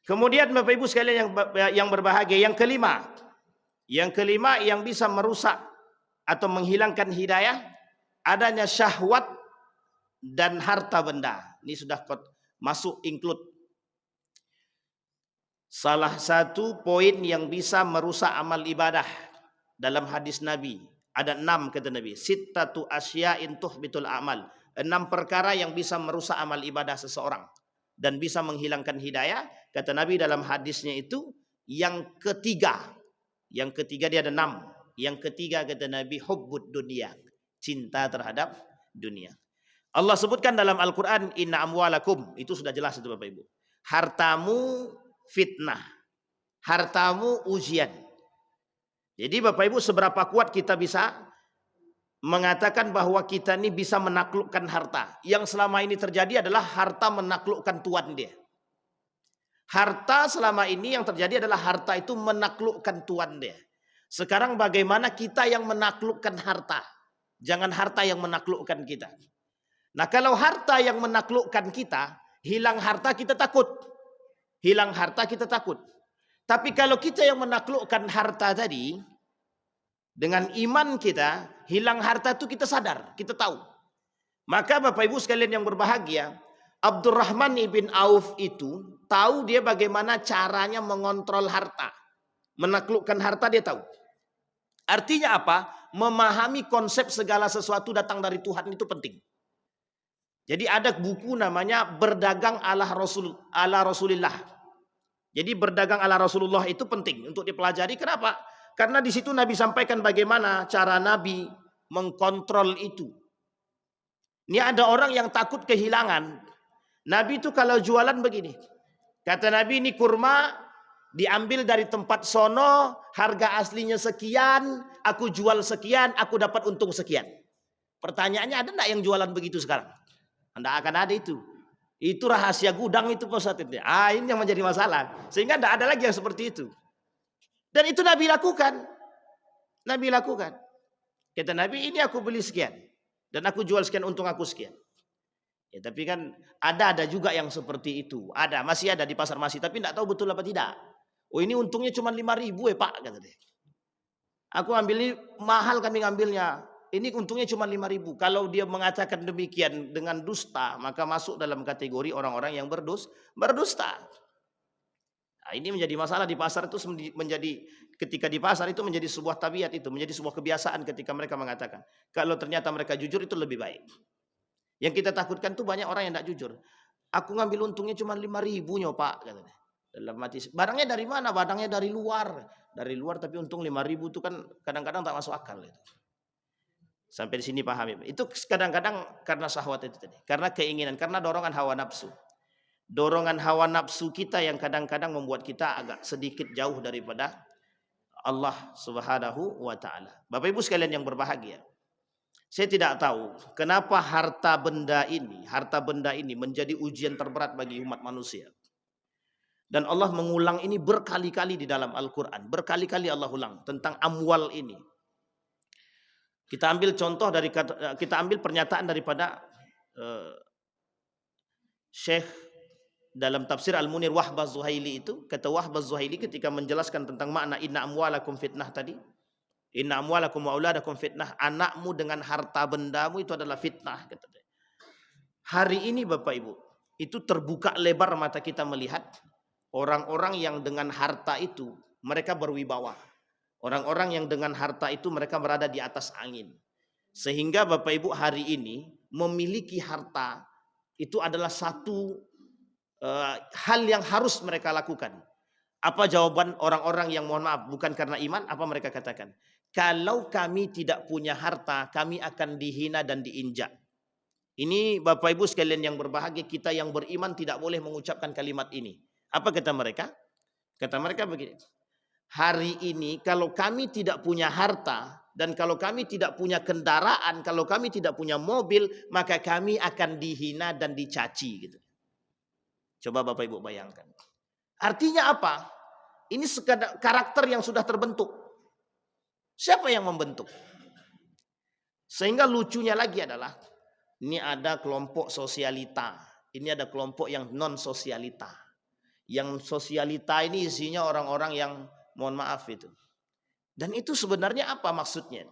Kemudian Bapak Ibu sekalian yang berbahagia, yang kelima yang bisa merusak atau menghilangkan hidayah, adanya syahwat dan harta benda. Ini sudah masuk include. Salah satu poin yang bisa merusak amal ibadah dalam hadis Nabi, ada 6 kata Nabi, sittatu asya'in tuhbitul amal. 6 perkara yang bisa merusak amal ibadah seseorang dan bisa menghilangkan hidayah. Kata Nabi dalam hadisnya itu, yang ketiga dia ada 6. Yang ketiga kata Nabi, hubbud dunia, cinta terhadap dunia. Allah sebutkan dalam Al-Quran, inna amwalakum, itu sudah jelas itu Bapak Ibu. Hartamu fitnah, hartamu ujian. Jadi Bapak Ibu, seberapa kuat kita bisa mengatakan bahwa kita ini bisa menaklukkan harta. Yang selama ini terjadi adalah harta menaklukkan tuan dia. Harta selama ini yang terjadi adalah harta itu menaklukkan tuan dia. Sekarang bagaimana kita yang menaklukkan harta? Jangan harta yang menaklukkan kita. Nah, kalau harta yang menaklukkan kita, hilang harta kita takut. Hilang harta kita takut. Tapi kalau kita yang menaklukkan harta tadi, dengan iman kita, hilang harta itu kita sadar, kita tahu. Maka Bapak Ibu sekalian yang berbahagia, Abdurrahman ibn Auf itu tahu dia bagaimana caranya mengontrol harta. Menaklukkan harta dia tahu. Artinya apa? Memahami konsep segala sesuatu datang dari Tuhan itu penting. Jadi ada buku namanya Berdagang ala Rasulullah. Jadi berdagang ala Rasulullah itu penting untuk dipelajari. Kenapa? Karena di situ Nabi sampaikan bagaimana cara Nabi mengkontrol itu. Ini ada orang yang takut kehilangan. Nabi itu kalau jualan begini. Kata Nabi, ini kurma diambil dari tempat sono, harga aslinya sekian, aku jual sekian, aku dapat untung sekian. Pertanyaannya, ada enggak yang jualan begitu sekarang? Tidak akan ada itu. Itu rahasia gudang itu Pak. Ini yang menjadi masalah. Sehingga tidak ada lagi yang seperti itu. Dan itu Nabi lakukan. Nabi lakukan. Kata Nabi, ini aku beli sekian. Dan aku jual sekian, untung aku sekian. Ya, tapi kan ada juga yang seperti itu. Masih ada di pasar masih. Tapi tidak tahu betul apa tidak. Oh, ini untungnya cuma 5.000 Pak. Kata dia. Aku ambil ini mahal, kami ngambilnya. Ini untungnya cuma 5.000. Kalau dia mengatakan demikian dengan dusta, maka masuk dalam kategori orang-orang yang berdusta. Nah, ini menjadi masalah di pasar itu, ketika di pasar itu menjadi sebuah tabiat itu, menjadi sebuah kebiasaan ketika mereka mengatakan. Kalau ternyata mereka jujur itu lebih baik. Yang kita takutkan tuh banyak orang yang tidak jujur. Aku ngambil untungnya cuma 5.000 Pak, katanya. Dalam hati, barangnya dari mana? Barangnya dari luar. Dari luar tapi untung 5.000 itu kan kadang-kadang tak masuk akal itu. Sampai di sini paham. Itu kadang-kadang karena syahwat itu tadi. Karena keinginan, karena dorongan hawa nafsu. Dorongan hawa nafsu kita yang kadang-kadang membuat kita agak sedikit jauh daripada Allah Subhanahu wa taala. Bapak Ibu sekalian yang berbahagia. Saya tidak tahu kenapa harta benda ini menjadi ujian terberat bagi umat manusia. Dan Allah mengulang ini berkali-kali di dalam Al-Quran. Berkali-kali Allah ulang tentang amwal ini. Kita ambil pernyataan daripada Syekh dalam tafsir Al-Munir Wahbah Zuhaili itu. Kata Wahbah Zuhaili ketika menjelaskan tentang makna inna amwalakum fitnah tadi. Inna amwalakum wa auladakum fitnah. Anakmu dengan harta bendamu itu adalah fitnah. Kata dia. Hari ini Bapak Ibu, itu terbuka lebar mata kita melihat orang-orang yang dengan harta itu mereka berwibawa. Orang-orang yang dengan harta itu mereka berada di atas angin. Sehingga Bapak Ibu hari ini memiliki harta itu adalah satu hal yang harus mereka lakukan. Apa jawaban orang-orang yang mohon maaf bukan karena iman? Apa mereka katakan? Kalau kami tidak punya harta, kami akan dihina dan diinjak. Ini Bapak Ibu sekalian yang berbahagia, kita yang beriman tidak boleh mengucapkan kalimat ini. Apa kata mereka? Kata mereka begini. Hari ini kalau kami tidak punya harta dan kalau kami tidak punya kendaraan, kalau kami tidak punya mobil, maka kami akan dihina dan dicaci gitu. Coba Bapak Ibu bayangkan. Artinya apa? Ini sekadar karakter yang sudah terbentuk. Siapa yang membentuk? Sehingga lucunya lagi adalah, ini ada kelompok sosialita. Ini ada kelompok yang non sosialita. Yang sosialita ini isinya orang-orang yang mohon maaf itu. Dan itu sebenarnya apa maksudnya?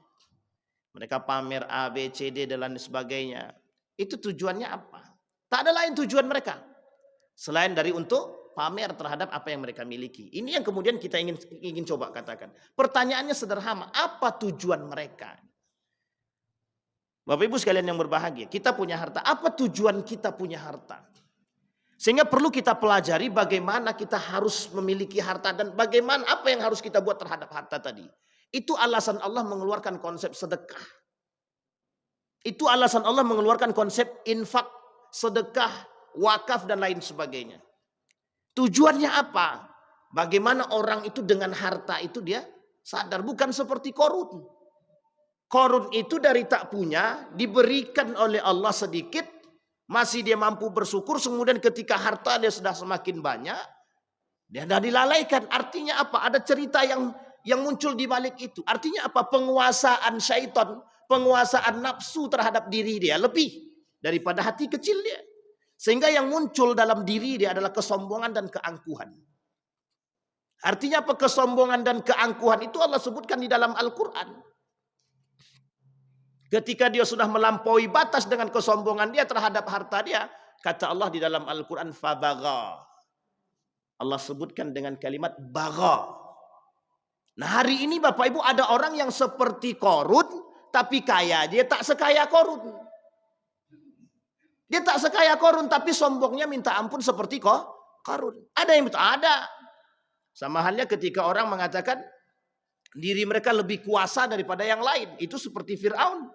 Mereka pamer A, B, C, D dan lain sebagainya. Itu tujuannya apa? Tak ada lain tujuan mereka. Selain dari untuk pamer terhadap apa yang mereka miliki. Ini yang kemudian kita ingin coba katakan. Pertanyaannya sederhana, apa tujuan mereka? Bapak Ibu sekalian yang berbahagia, kita punya harta. Apa tujuan kita punya harta? Sehingga perlu kita pelajari bagaimana kita harus memiliki harta dan bagaimana apa yang harus kita buat terhadap harta tadi. Itu alasan Allah mengeluarkan konsep sedekah. Itu alasan Allah mengeluarkan konsep infak, sedekah, wakaf dan lain sebagainya. Tujuannya apa? Bagaimana orang itu dengan harta itu dia sadar, bukan seperti Korun. Korun itu dari tak punya diberikan oleh Allah sedikit, masih dia mampu bersyukur, kemudian ketika harta dia sudah semakin banyak, dia sudah dilalaikan. Artinya apa? Ada cerita yang muncul di balik itu. Artinya apa? Penguasaan syaitan, penguasaan nafsu terhadap diri dia lebih daripada hati kecil dia. Sehingga yang muncul dalam diri dia adalah kesombongan dan keangkuhan. Artinya apa? Kesombongan dan keangkuhan itu Allah sebutkan di dalam Al-Quran. Ketika dia sudah melampaui batas dengan kesombongan dia terhadap harta dia, kata Allah di dalam Al-Quran, fabagha. Allah sebutkan dengan kalimat bagha. Nah hari ini Bapak Ibu ada orang yang seperti Korun, tapi kaya. Dia tak sekaya Korun. Dia tak sekaya Korun, tapi sombongnya minta ampun seperti Korun. Ada yang betul? Ada. Sama halnya ketika orang mengatakan diri mereka lebih kuasa daripada yang lain. Itu seperti Fir'aun.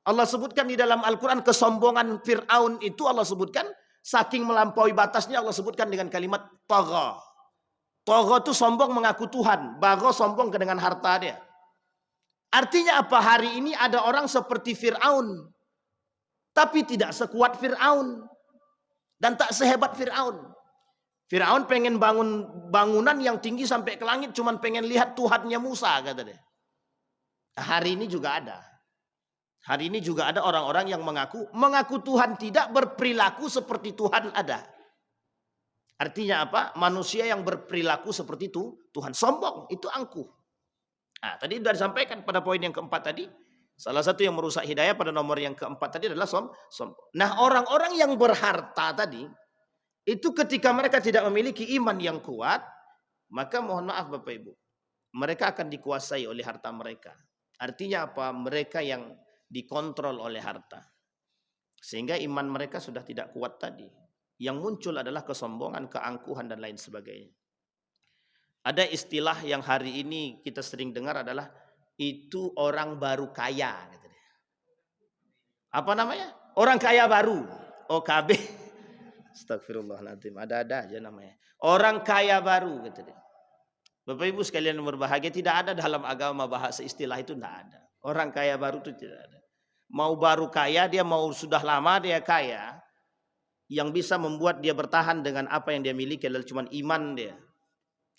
Allah sebutkan di dalam Al-Quran kesombongan Fir'aun itu Allah sebutkan. Saking melampaui batasnya Allah sebutkan dengan kalimat tagha. Tagha itu sombong mengaku Tuhan. Bagha sombong dengan harta dia. Artinya apa? Hari ini ada orang seperti Fir'aun. Tapi tidak sekuat Fir'aun. Dan tak sehebat Fir'aun. Fir'aun pengen bangun bangunan yang tinggi sampai ke langit. Cuman pengen lihat Tuhannya Musa kata dia. Hari ini juga ada. Hari ini juga ada orang-orang yang mengaku Tuhan tidak berperilaku seperti Tuhan ada. Artinya apa? Manusia yang berperilaku seperti itu Tuhan sombong. Itu angkuh. Nah, tadi sudah disampaikan pada poin yang keempat tadi. Salah satu yang merusak hidayah pada nomor yang keempat tadi adalah sombong. Nah orang-orang yang berharta tadi, itu ketika mereka tidak memiliki iman yang kuat, maka mohon maaf Bapak Ibu, mereka akan dikuasai oleh harta mereka. Artinya apa? Mereka yang dikontrol oleh harta. Sehingga iman mereka sudah tidak kuat tadi. Yang muncul adalah kesombongan, keangkuhan dan lain sebagainya. Ada istilah yang hari ini kita sering dengar adalah itu orang baru kaya. Apa namanya? Orang kaya baru. OKB. Astagfirullahaladzim. Ada-ada aja namanya. Orang kaya baru. Bapak Ibu sekalian yang berbahagia, tidak ada dalam agama bahasa istilah itu, tidak ada. Orang kaya baru itu tidak ada. Mau baru kaya, dia mau sudah lama dia kaya. Yang bisa membuat dia bertahan dengan apa yang dia miliki adalah cuma iman dia.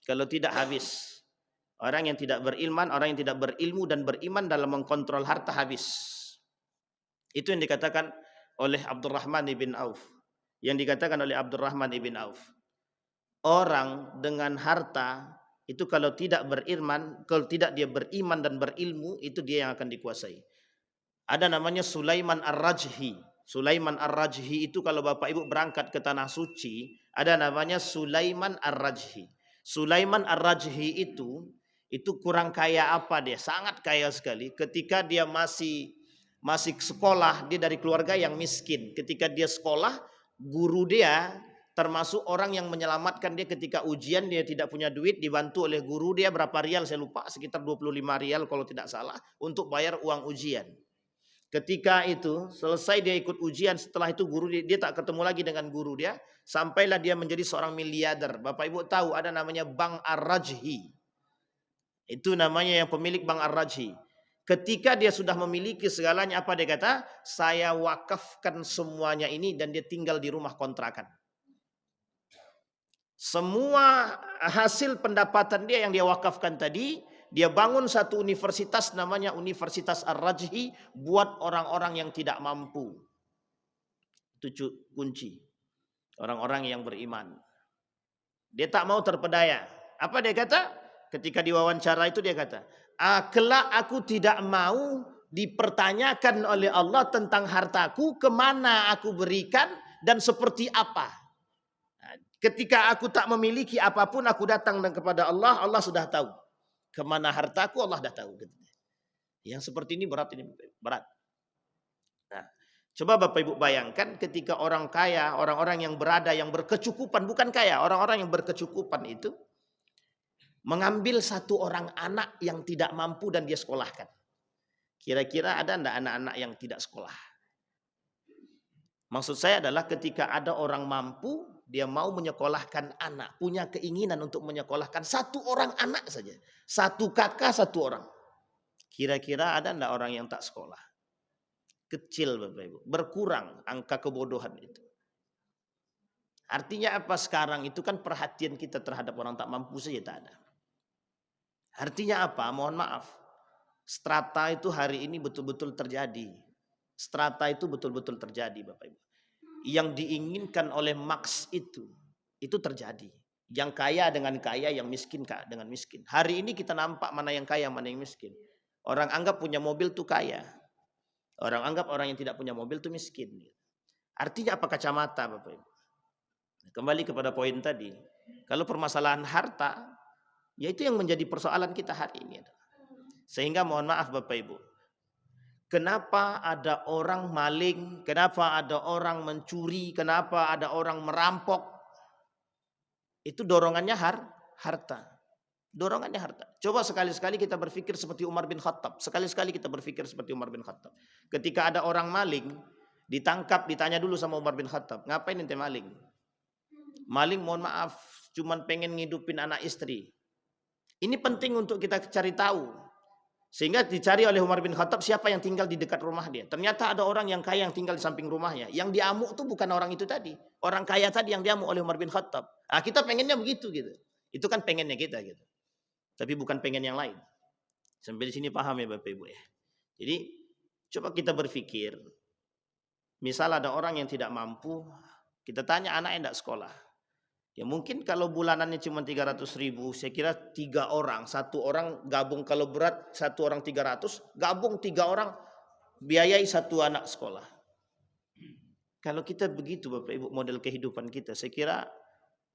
Kalau tidak habis. Orang yang tidak beriman, orang yang tidak berilmu dan beriman dalam mengkontrol harta habis. Itu yang dikatakan oleh Abdurrahman ibn Auf. Yang dikatakan oleh Abdurrahman ibn Auf. Orang dengan harta itu kalau tidak beriman, kalau tidak dia beriman dan berilmu, itu dia yang akan dikuasai. Ada namanya Sulaiman Ar-Rajhi. Sulaiman Ar-Rajhi itu kalau Bapak Ibu berangkat ke Tanah Suci, ada namanya Sulaiman Ar-Rajhi. Sulaiman Ar-Rajhi itu kurang kaya apa dia? Sangat kaya sekali. Ketika dia masih sekolah, dia dari keluarga yang miskin. Ketika dia sekolah, guru dia termasuk orang yang menyelamatkan dia ketika ujian, dia tidak punya duit, dibantu oleh guru dia berapa rial saya lupa, sekitar 25 rial kalau tidak salah, untuk bayar uang ujian. Ketika itu selesai dia ikut ujian, setelah itu guru dia tak ketemu lagi dengan guru dia, sampailah dia menjadi seorang miliarder. Bapak Ibu tahu ada namanya Bank Ar-Rajhi. Itu namanya yang pemilik Bank Ar-Rajhi. Ketika dia sudah memiliki segalanya, apa dia kata? Saya wakafkan semuanya ini, dan dia tinggal di rumah kontrakan. Semua hasil pendapatan dia yang dia wakafkan tadi, dia bangun satu universitas namanya Universitas Ar-Rajhi buat orang-orang yang tidak mampu. Itu kunci. Orang-orang yang beriman. Dia tak mau terpedaya. Apa dia kata? Ketika diwawancara itu dia kata, kelak aku tidak mau dipertanyakan oleh Allah tentang hartaku, kemana aku berikan dan seperti apa. Ketika aku tak memiliki apapun, aku datang kepada Allah, Allah sudah tahu. Kemana hartaku, Allah dah tahu. Yang seperti ini berat, ini berat. Nah, coba Bapak Ibu bayangkan ketika orang kaya, orang-orang yang berada, yang berkecukupan, bukan kaya, orang-orang yang berkecukupan itu, mengambil satu orang anak yang tidak mampu dan dia sekolahkan. Kira-kira ada enggak anak-anak yang tidak sekolah? Maksud saya adalah ketika ada orang mampu, dia mau menyekolahkan anak, punya keinginan untuk menyekolahkan satu orang anak saja. Satu kakak, satu orang. Kira-kira ada enggak orang yang tak sekolah? Kecil Bapak Ibu, berkurang angka kebodohan itu. Artinya apa sekarang itu kan perhatian kita terhadap orang tak mampu saja tak ada. Artinya apa? Mohon maaf. Strata itu hari ini betul-betul terjadi. Strata itu betul-betul terjadi Bapak Ibu. Yang diinginkan oleh Marx itu terjadi. Yang kaya dengan kaya, yang miskin dengan miskin. Hari ini kita nampak mana yang kaya, mana yang miskin. Orang anggap punya mobil itu kaya. Orang anggap orang yang tidak punya mobil itu miskin. Artinya apa kacamata Bapak Ibu? Kembali kepada poin tadi. Kalau permasalahan harta, ya itu yang menjadi persoalan kita hari ini. Sehingga mohon maaf Bapak Ibu. Kenapa ada orang maling, kenapa ada orang mencuri, kenapa ada orang merampok? Itu dorongannya harta. Dorongannya harta. Coba sekali-sekali kita berpikir seperti Umar bin Khattab. Sekali-sekali kita berpikir seperti Umar bin Khattab. Ketika ada orang maling, ditangkap, ditanya dulu sama Umar bin Khattab. Ngapain ente maling? Maling mohon maaf, cuman pengen ngidupin anak istri. Ini penting untuk kita cari tahu. Sehingga dicari oleh Umar bin Khattab siapa yang tinggal di dekat rumah dia. Ternyata ada orang yang kaya yang tinggal di samping rumahnya. Yang diamuk itu bukan orang itu tadi. Orang kaya tadi yang diamuk oleh Umar bin Khattab. Nah, kita pengennya begitu gitu. Itu kan pengennya kita gitu. Tapi bukan pengen yang lain. Sampai di sini paham ya Bapak Ibu ya. Jadi coba kita berpikir. Misal ada orang yang tidak mampu. Kita tanya anaknya tidak sekolah. Ya mungkin kalau bulanannya cuma 300.000, saya kira 3 orang, 1 orang gabung kalau berat 1 orang 300, gabung 3 orang biayai 1 anak sekolah. Kalau kita begitu Bapak Ibu model kehidupan kita, saya kira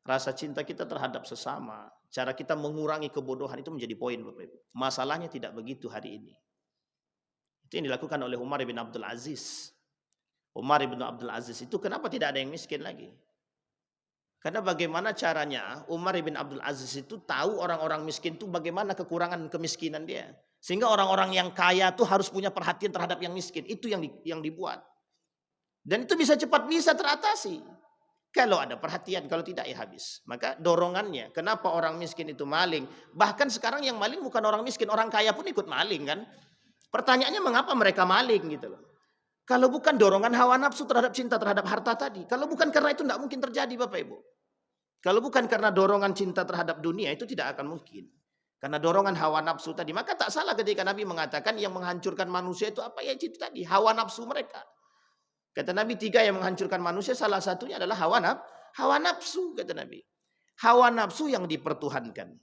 rasa cinta kita terhadap sesama, cara kita mengurangi kebodohan itu menjadi poin Bapak Ibu. Masalahnya tidak begitu hari ini. Itu yang dilakukan oleh Umar bin Abdul Aziz. Umar bin Abdul Aziz itu kenapa tidak ada yang miskin lagi? Karena bagaimana caranya Umar bin Abdul Aziz itu tahu orang-orang miskin itu bagaimana kekurangan kemiskinan dia. Sehingga orang-orang yang kaya itu harus punya perhatian terhadap yang miskin. Itu yang dibuat. Dan itu bisa cepat bisa teratasi. Kalau ada perhatian, kalau tidak ya habis. Maka dorongannya, kenapa orang miskin itu maling? Bahkan sekarang yang maling bukan orang miskin, orang kaya pun ikut maling kan. Pertanyaannya mengapa mereka maling gitu loh. Kalau bukan dorongan hawa nafsu terhadap cinta terhadap harta tadi. Kalau bukan karena itu tidak mungkin terjadi Bapak Ibu. Kalau bukan karena dorongan cinta terhadap dunia itu tidak akan mungkin. Karena dorongan hawa nafsu tadi. Maka tak salah ketika Nabi mengatakan yang menghancurkan manusia itu apa ya itu tadi. Hawa nafsu mereka. Kata Nabi 3 yang menghancurkan manusia salah satunya adalah hawa nafsu kata Nabi. Hawa nafsu yang dipertuhankan.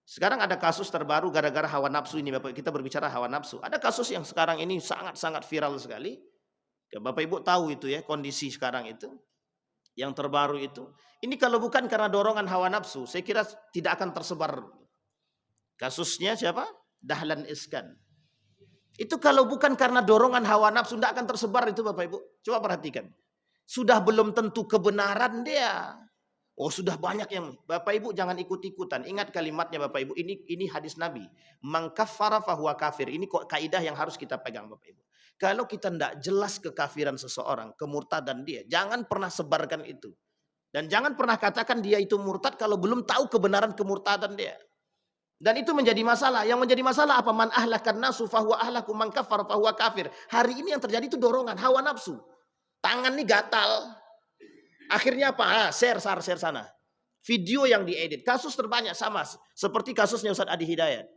Sekarang ada kasus terbaru gara-gara hawa nafsu ini Bapak. Kita berbicara hawa nafsu. Ada kasus yang sekarang ini sangat-sangat viral sekali. Bapak Ibu tahu itu ya kondisi sekarang itu. Yang terbaru itu. Ini kalau bukan karena dorongan hawa nafsu. Saya kira tidak akan tersebar. Kasusnya siapa? Dahlan Iskan. Itu kalau bukan karena dorongan hawa nafsu tidak akan tersebar itu Bapak Ibu. Coba perhatikan. Sudah belum tentu kebenaran dia. Oh sudah banyak yang Bapak Ibu jangan ikut-ikutan. Ingat kalimatnya Bapak Ibu. Ini hadis Nabi. Man kaffara fahuwa kafir. Ini kaidah yang harus kita pegang Bapak Ibu. Kalau kita tidak jelas kekafiran seseorang, kemurtadan dia, jangan pernah sebarkan itu. Dan jangan pernah katakan dia itu murtad kalau belum tahu kebenaran kemurtadan dia. Dan itu menjadi masalah. Yang menjadi masalah apa? Man ahlakan nasu fahuwa ahlaku man kafar fahuwa kafir. Hari ini yang terjadi itu dorongan, hawa nafsu. Tangan nih gatal. Akhirnya apa? Share sana. Video yang diedit. Kasus terbanyak sama seperti kasusnya Ustadz Adi Hidayat.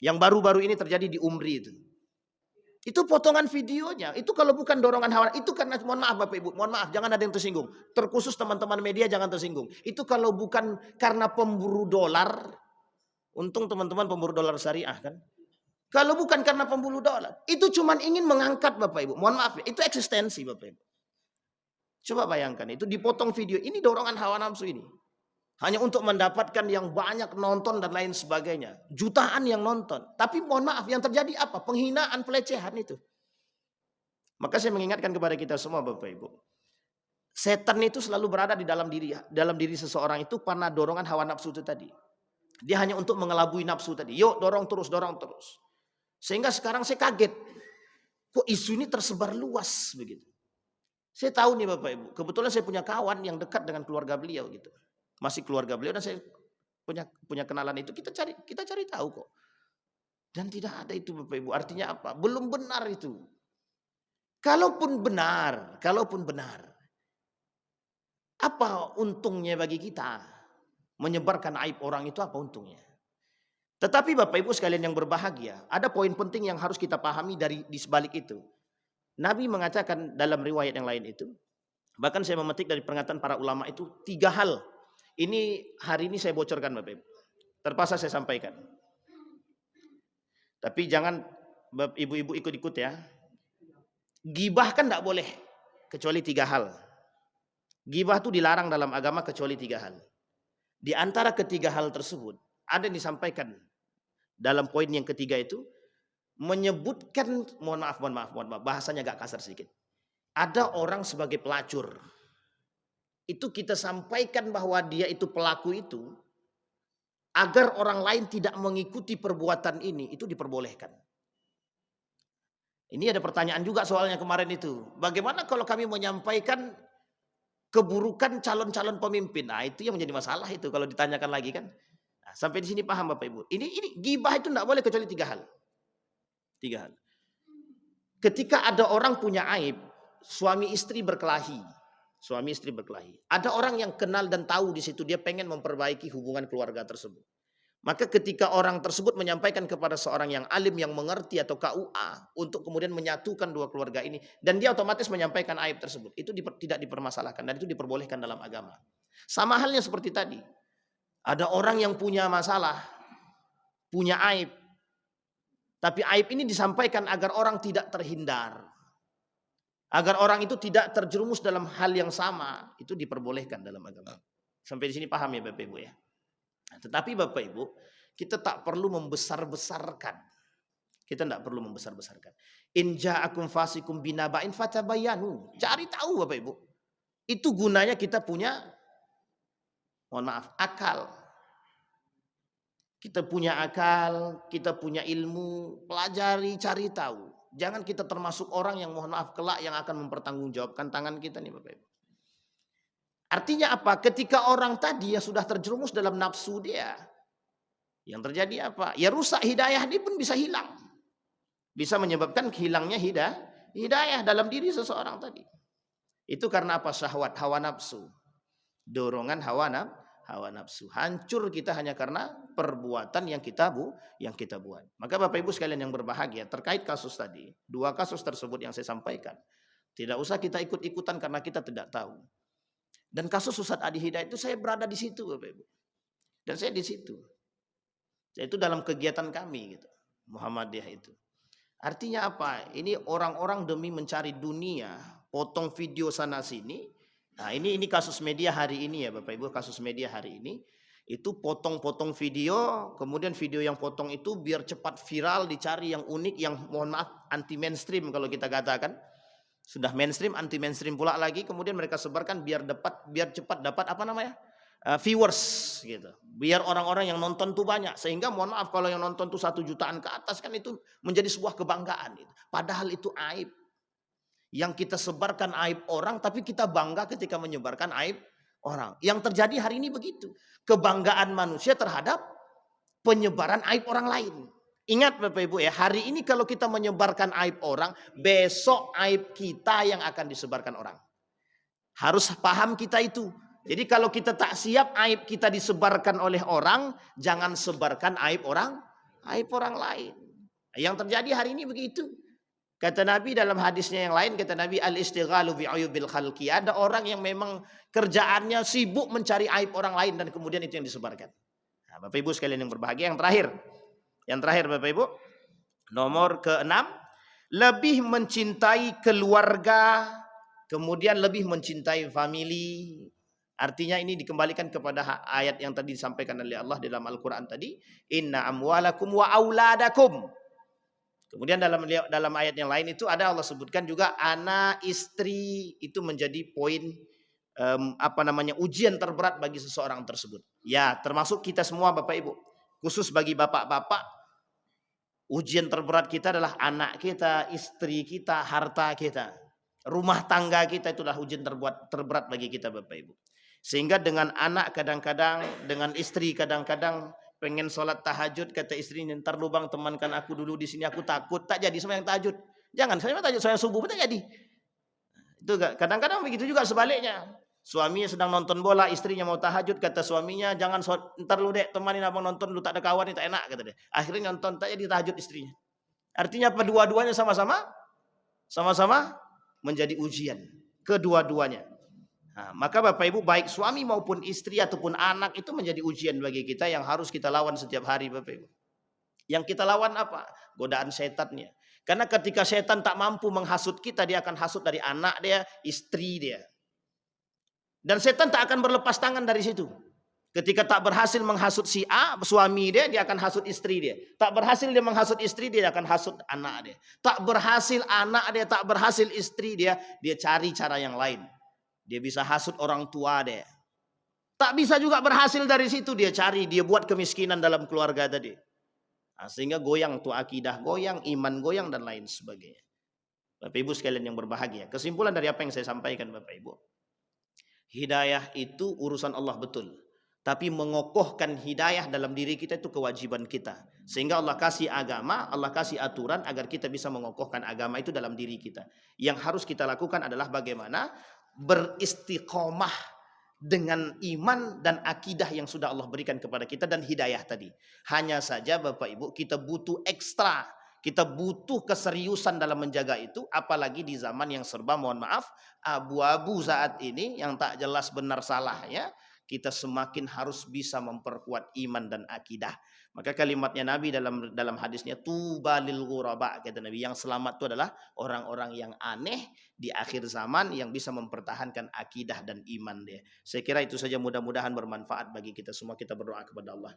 Yang baru-baru ini terjadi di Umri itu. Itu potongan videonya. Itu kalau bukan dorongan hawa, itu karena, mohon maaf Bapak Ibu, mohon maaf, jangan ada yang tersinggung. Terkhusus teman-teman media jangan tersinggung. Itu kalau bukan karena pemburu dolar, untung teman-teman pemburu dolar syariah kan. Kalau bukan karena pemburu dolar, itu cuma ingin mengangkat Bapak Ibu. Mohon maaf, itu eksistensi Bapak Ibu. Coba bayangkan, itu dipotong video. Ini dorongan hawa nafsu ini. Hanya untuk mendapatkan yang banyak nonton dan lain sebagainya. Jutaan yang nonton. Tapi mohon maaf, yang terjadi apa? Penghinaan, pelecehan itu. Maka saya mengingatkan kepada kita semua Bapak Ibu. Setan itu selalu berada di dalam diri seseorang itu karena dorongan hawa nafsu itu tadi. Dia hanya untuk mengelabui nafsu tadi. Yuk dorong terus, dorong terus. Sehingga sekarang saya kaget. Kok isu ini tersebar luas begitu. Saya tahu nih Bapak Ibu. Kebetulan saya punya kawan yang dekat dengan keluarga beliau gitu. Masih keluarga beliau dan saya punya kenalan itu, kita cari tahu kok. Dan tidak ada itu Bapak Ibu. Artinya apa? Belum benar itu. Kalaupun benar, apa untungnya bagi kita? Menyebarkan aib orang itu apa untungnya? Tetapi Bapak Ibu sekalian yang berbahagia, ada poin penting yang harus kita pahami di sebalik itu. Nabi mengatakan dalam riwayat yang lain itu, bahkan saya memetik dari pernyataan para ulama itu 3 hal. Ini hari ini saya bocorkan Bapak Ibu. Terpaksa saya sampaikan. Tapi jangan ibu-ibu ikut-ikut ya. Gibah kan tidak boleh kecuali 3 hal. Gibah itu dilarang dalam agama kecuali 3 hal. Di antara ketiga hal tersebut ada yang disampaikan dalam poin yang ketiga itu menyebutkan, mohon maaf, bahasanya agak kasar sedikit. Ada orang sebagai pelacur. Itu kita sampaikan bahwa dia itu pelaku itu agar orang lain tidak mengikuti perbuatan ini, itu diperbolehkan. Ini ada pertanyaan juga soalnya kemarin itu. Bagaimana kalau kami menyampaikan keburukan calon-calon pemimpin? Nah, itu yang menjadi masalah itu kalau ditanyakan lagi kan. Nah, sampai di sini paham Bapak Ibu. Ini gibah itu tidak boleh kecuali 3 hal. 3 hal. Ketika ada orang punya aib, suami istri berkelahi. Ada orang yang kenal dan tahu di situ dia pengen memperbaiki hubungan keluarga tersebut. Maka ketika orang tersebut menyampaikan kepada seorang yang alim yang mengerti atau KUA untuk kemudian menyatukan 2 keluarga ini dan dia otomatis menyampaikan aib tersebut, itu tidak dipermasalahkan dan itu diperbolehkan dalam agama. Sama halnya seperti tadi. Ada orang yang punya masalah, punya aib. Tapi aib ini disampaikan agar orang tidak terhindar. Agar orang itu tidak terjerumus dalam hal yang sama, itu diperbolehkan dalam agama. Sampai di sini paham ya Bapak Ibu ya. Nah, tetapi Bapak Ibu, kita tak perlu membesar-besarkan. In ja'akum fasikum binaba'in fatabayanu. Cari tahu Bapak Ibu. Itu gunanya kita punya, mohon maaf, akal. Kita punya akal, kita punya ilmu, pelajari, cari tahu. Jangan kita termasuk orang yang mohon maaf kelak yang akan mempertanggungjawabkan tangan kita nih Bapak Ibu. Artinya apa? Ketika orang tadi ya sudah terjerumus dalam nafsu dia, yang terjadi apa? Ya rusak hidayah dia pun bisa hilang. Bisa menyebabkan hilangnya hidayah dalam diri seseorang tadi. Itu karena apa? Syahwat, hawa nafsu. Dorongan hawa nafsu. Hancur kita hanya karena perbuatan yang kita buat. Maka Bapak Ibu sekalian yang berbahagia, terkait kasus tadi, 2 kasus tersebut yang saya sampaikan, tidak usah kita ikut-ikutan karena kita tidak tahu. Dan kasus Ustadz Adi Hidayat itu saya berada di situ Bapak Ibu. Dan saya di situ. Saya itu dalam kegiatan kami gitu, Muhammadiyah itu. Artinya apa? Ini orang-orang demi mencari dunia, potong video sana sini. Nah, ini kasus media hari ini ya Bapak Ibu, kasus media hari ini. Itu potong-potong video, kemudian video yang potong itu biar cepat viral, dicari yang unik, yang mohon maaf anti mainstream kalau kita katakan. Sudah mainstream, anti mainstream pula lagi, kemudian mereka sebarkan biar cepat dapat apa namanya? Viewers gitu. Biar orang-orang yang nonton tuh banyak, sehingga mohon maaf kalau yang nonton tuh 1 jutaan ke atas kan itu menjadi sebuah kebanggaan gitu. Padahal itu aib. Yang kita sebarkan aib orang, tapi kita bangga ketika menyebarkan aib orang. Yang terjadi hari ini begitu. Kebanggaan manusia terhadap penyebaran aib orang lain. Ingat Bapak Ibu ya, hari ini kalau kita menyebarkan aib orang, besok aib kita yang akan disebarkan orang. Harus paham kita itu. Jadi kalau kita tak siap aib kita disebarkan oleh orang, jangan sebarkan aib orang lain. Yang terjadi hari ini begitu. Kata Nabi dalam hadisnya yang lain, kata Nabi al-istighalu bi'uyubil khalqi. Ada orang yang memang kerjaannya sibuk mencari aib orang lain dan kemudian itu yang disebarkan. Nah, Bapak Ibu sekalian yang berbahagia, yang terakhir. Yang terakhir Bapak Ibu, nomor ke-6, lebih mencintai keluarga, kemudian lebih mencintai family. Artinya ini dikembalikan kepada ayat yang tadi disampaikan oleh Allah dalam Al-Quran tadi. Inna amwalakum wa auladakum. Kemudian dalam ayat yang lain itu ada Allah sebutkan juga anak istri itu menjadi poin ujian terberat bagi seseorang tersebut. Ya, termasuk kita semua Bapak Ibu. Khusus bagi bapak-bapak, ujian terberat kita adalah anak kita, istri kita, harta kita. Rumah tangga kita itulah ujian terberat bagi kita Bapak Ibu. Sehingga dengan anak kadang-kadang, dengan istri kadang-kadang pengen sholat tahajud, kata istrinya, ntar lubang temankan aku dulu di sini, aku takut, tak jadi sama yang tahajud. Jangan, saya tahajud saya subuh, tak jadi. Itu kadang-kadang begitu juga sebaliknya. Suaminya sedang nonton bola, istrinya mau tahajud, kata suaminya, jangan ntar lu dek temanin abang nonton, lu tak ada kawan, tak enak, kata dia. Akhirnya nonton, tak jadi tahajud istrinya. Artinya apa? Dua-duanya sama-sama menjadi ujian. Kedua-duanya. Nah, maka Bapak Ibu, baik suami maupun istri ataupun anak itu menjadi ujian bagi kita yang harus kita lawan setiap hari Bapak Ibu. Yang kita lawan apa? Godaan setannya. Karena ketika setan tak mampu menghasut kita, dia akan hasut dari anak dia, istri dia. Dan setan tak akan berlepas tangan dari situ. Ketika tak berhasil menghasut si A, suami dia akan hasut istri dia. Tak berhasil dia menghasut istri dia akan hasut anak dia. Tak berhasil anak dia, tak berhasil istri dia cari cara yang lain. Dia bisa hasut orang tua dia. Tak bisa juga berhasil dari situ, dia buat kemiskinan dalam keluarga tadi. Nah, sehingga goyang tuh akidah, goyang iman, goyang dan lain sebagainya. Bapak Ibu sekalian yang berbahagia, kesimpulan dari apa yang saya sampaikan Bapak Ibu, hidayah itu urusan Allah betul. Tapi mengokohkan hidayah dalam diri kita itu kewajiban kita. Sehingga Allah kasih agama, Allah kasih aturan agar kita bisa mengokohkan agama itu dalam diri kita. Yang harus kita lakukan adalah bagaimana beristiqomah dengan iman dan akidah yang sudah Allah berikan kepada kita dan hidayah tadi. Hanya saja Bapak Ibu, kita butuh ekstra. Kita butuh keseriusan dalam menjaga itu, apalagi di zaman yang serba, mohon maaf, abu-abu saat ini yang tak jelas benar salahnya. Kita semakin harus bisa memperkuat iman dan akidah. Maka kalimatnya Nabi dalam hadisnya, tuba lil ghuraba, kata Nabi, yang selamat itu adalah orang-orang yang aneh di akhir zaman yang bisa mempertahankan akidah dan iman dia. Saya kira itu saja, mudah-mudahan bermanfaat bagi kita semua. Kita berdoa kepada Allah.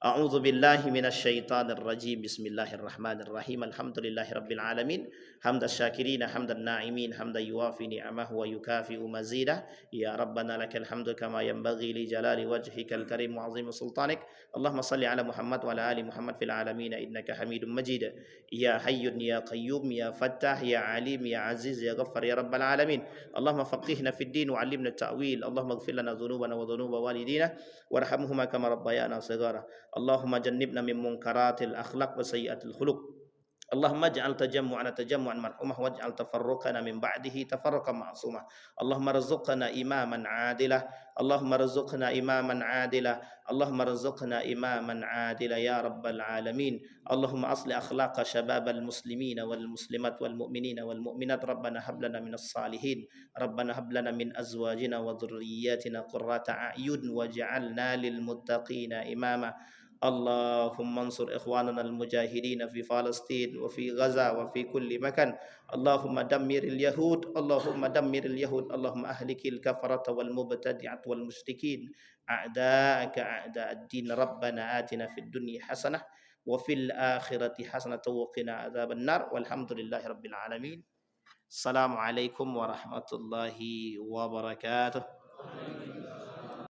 A'udzu billahi minasyaitonir rajim. Bismillahirrahmanirrahim. Alhamdulillahi rabbil alamin. Hamdas syakirin, hamdan na'imin, hamdan yuwafi ni'amahu wa yukafi'u mazidah. Ya Rabbana lakal hamdu kama yanbaghi li jalali wajhikal karim wa 'azimi sultanik. Allahumma salli ala Muhammad wa ala ali Muhammad fil alamin innaka Hamidum Majid. Ya Hayyun ya Qayyum ya Fattah ya Alim ya Aziz ya Ghaffar ya Rabbal alamin. Allahumma faqihna fid din wa 'allimna at-ta'wil. Allahumma ighfir lana dhunubana wa dhunuba walidina warhamhuma kama rabbayana shighara. Allahumma jannibna min munkaratil akhlaq wa sayyiatil khuluq. Allahumma ij'al tajammu'ana tajammu'an marhumah waj'al tafarruqana min ba'dihi tafarruqan ma'sumah. Allahumma rzuqna imaman 'adilah. Allahumma rzuqna imaman 'adilah. Allahumma rzuqna imaman 'adilah ya rabbal alamin. Allahumma asli akhlaqa syababal muslimina wal muslimat wal mu'minina wal mu'minat. Rabbana hab lana minas salihin. Rabbana hab lana min azwajina wa dhurriyyatina qurrata a'yun waj'alna lil muttaqina imama. اللهم انصر إخواننا المجاهدين في فلسطين وفي غزة وفي كل مكان. اللهم دمر اليهود، اللهم دمر اليهود، اللهم أهلك الكفرة والمبتدعة والمشركين أعداءك أعداء الدين. ربنا آتنا في الدنيا حسنة وفي الآخرة حسنة وقنا عذاب النار والحمد لله رب العالمين. السلام عليكم ورحمة الله وبركاته.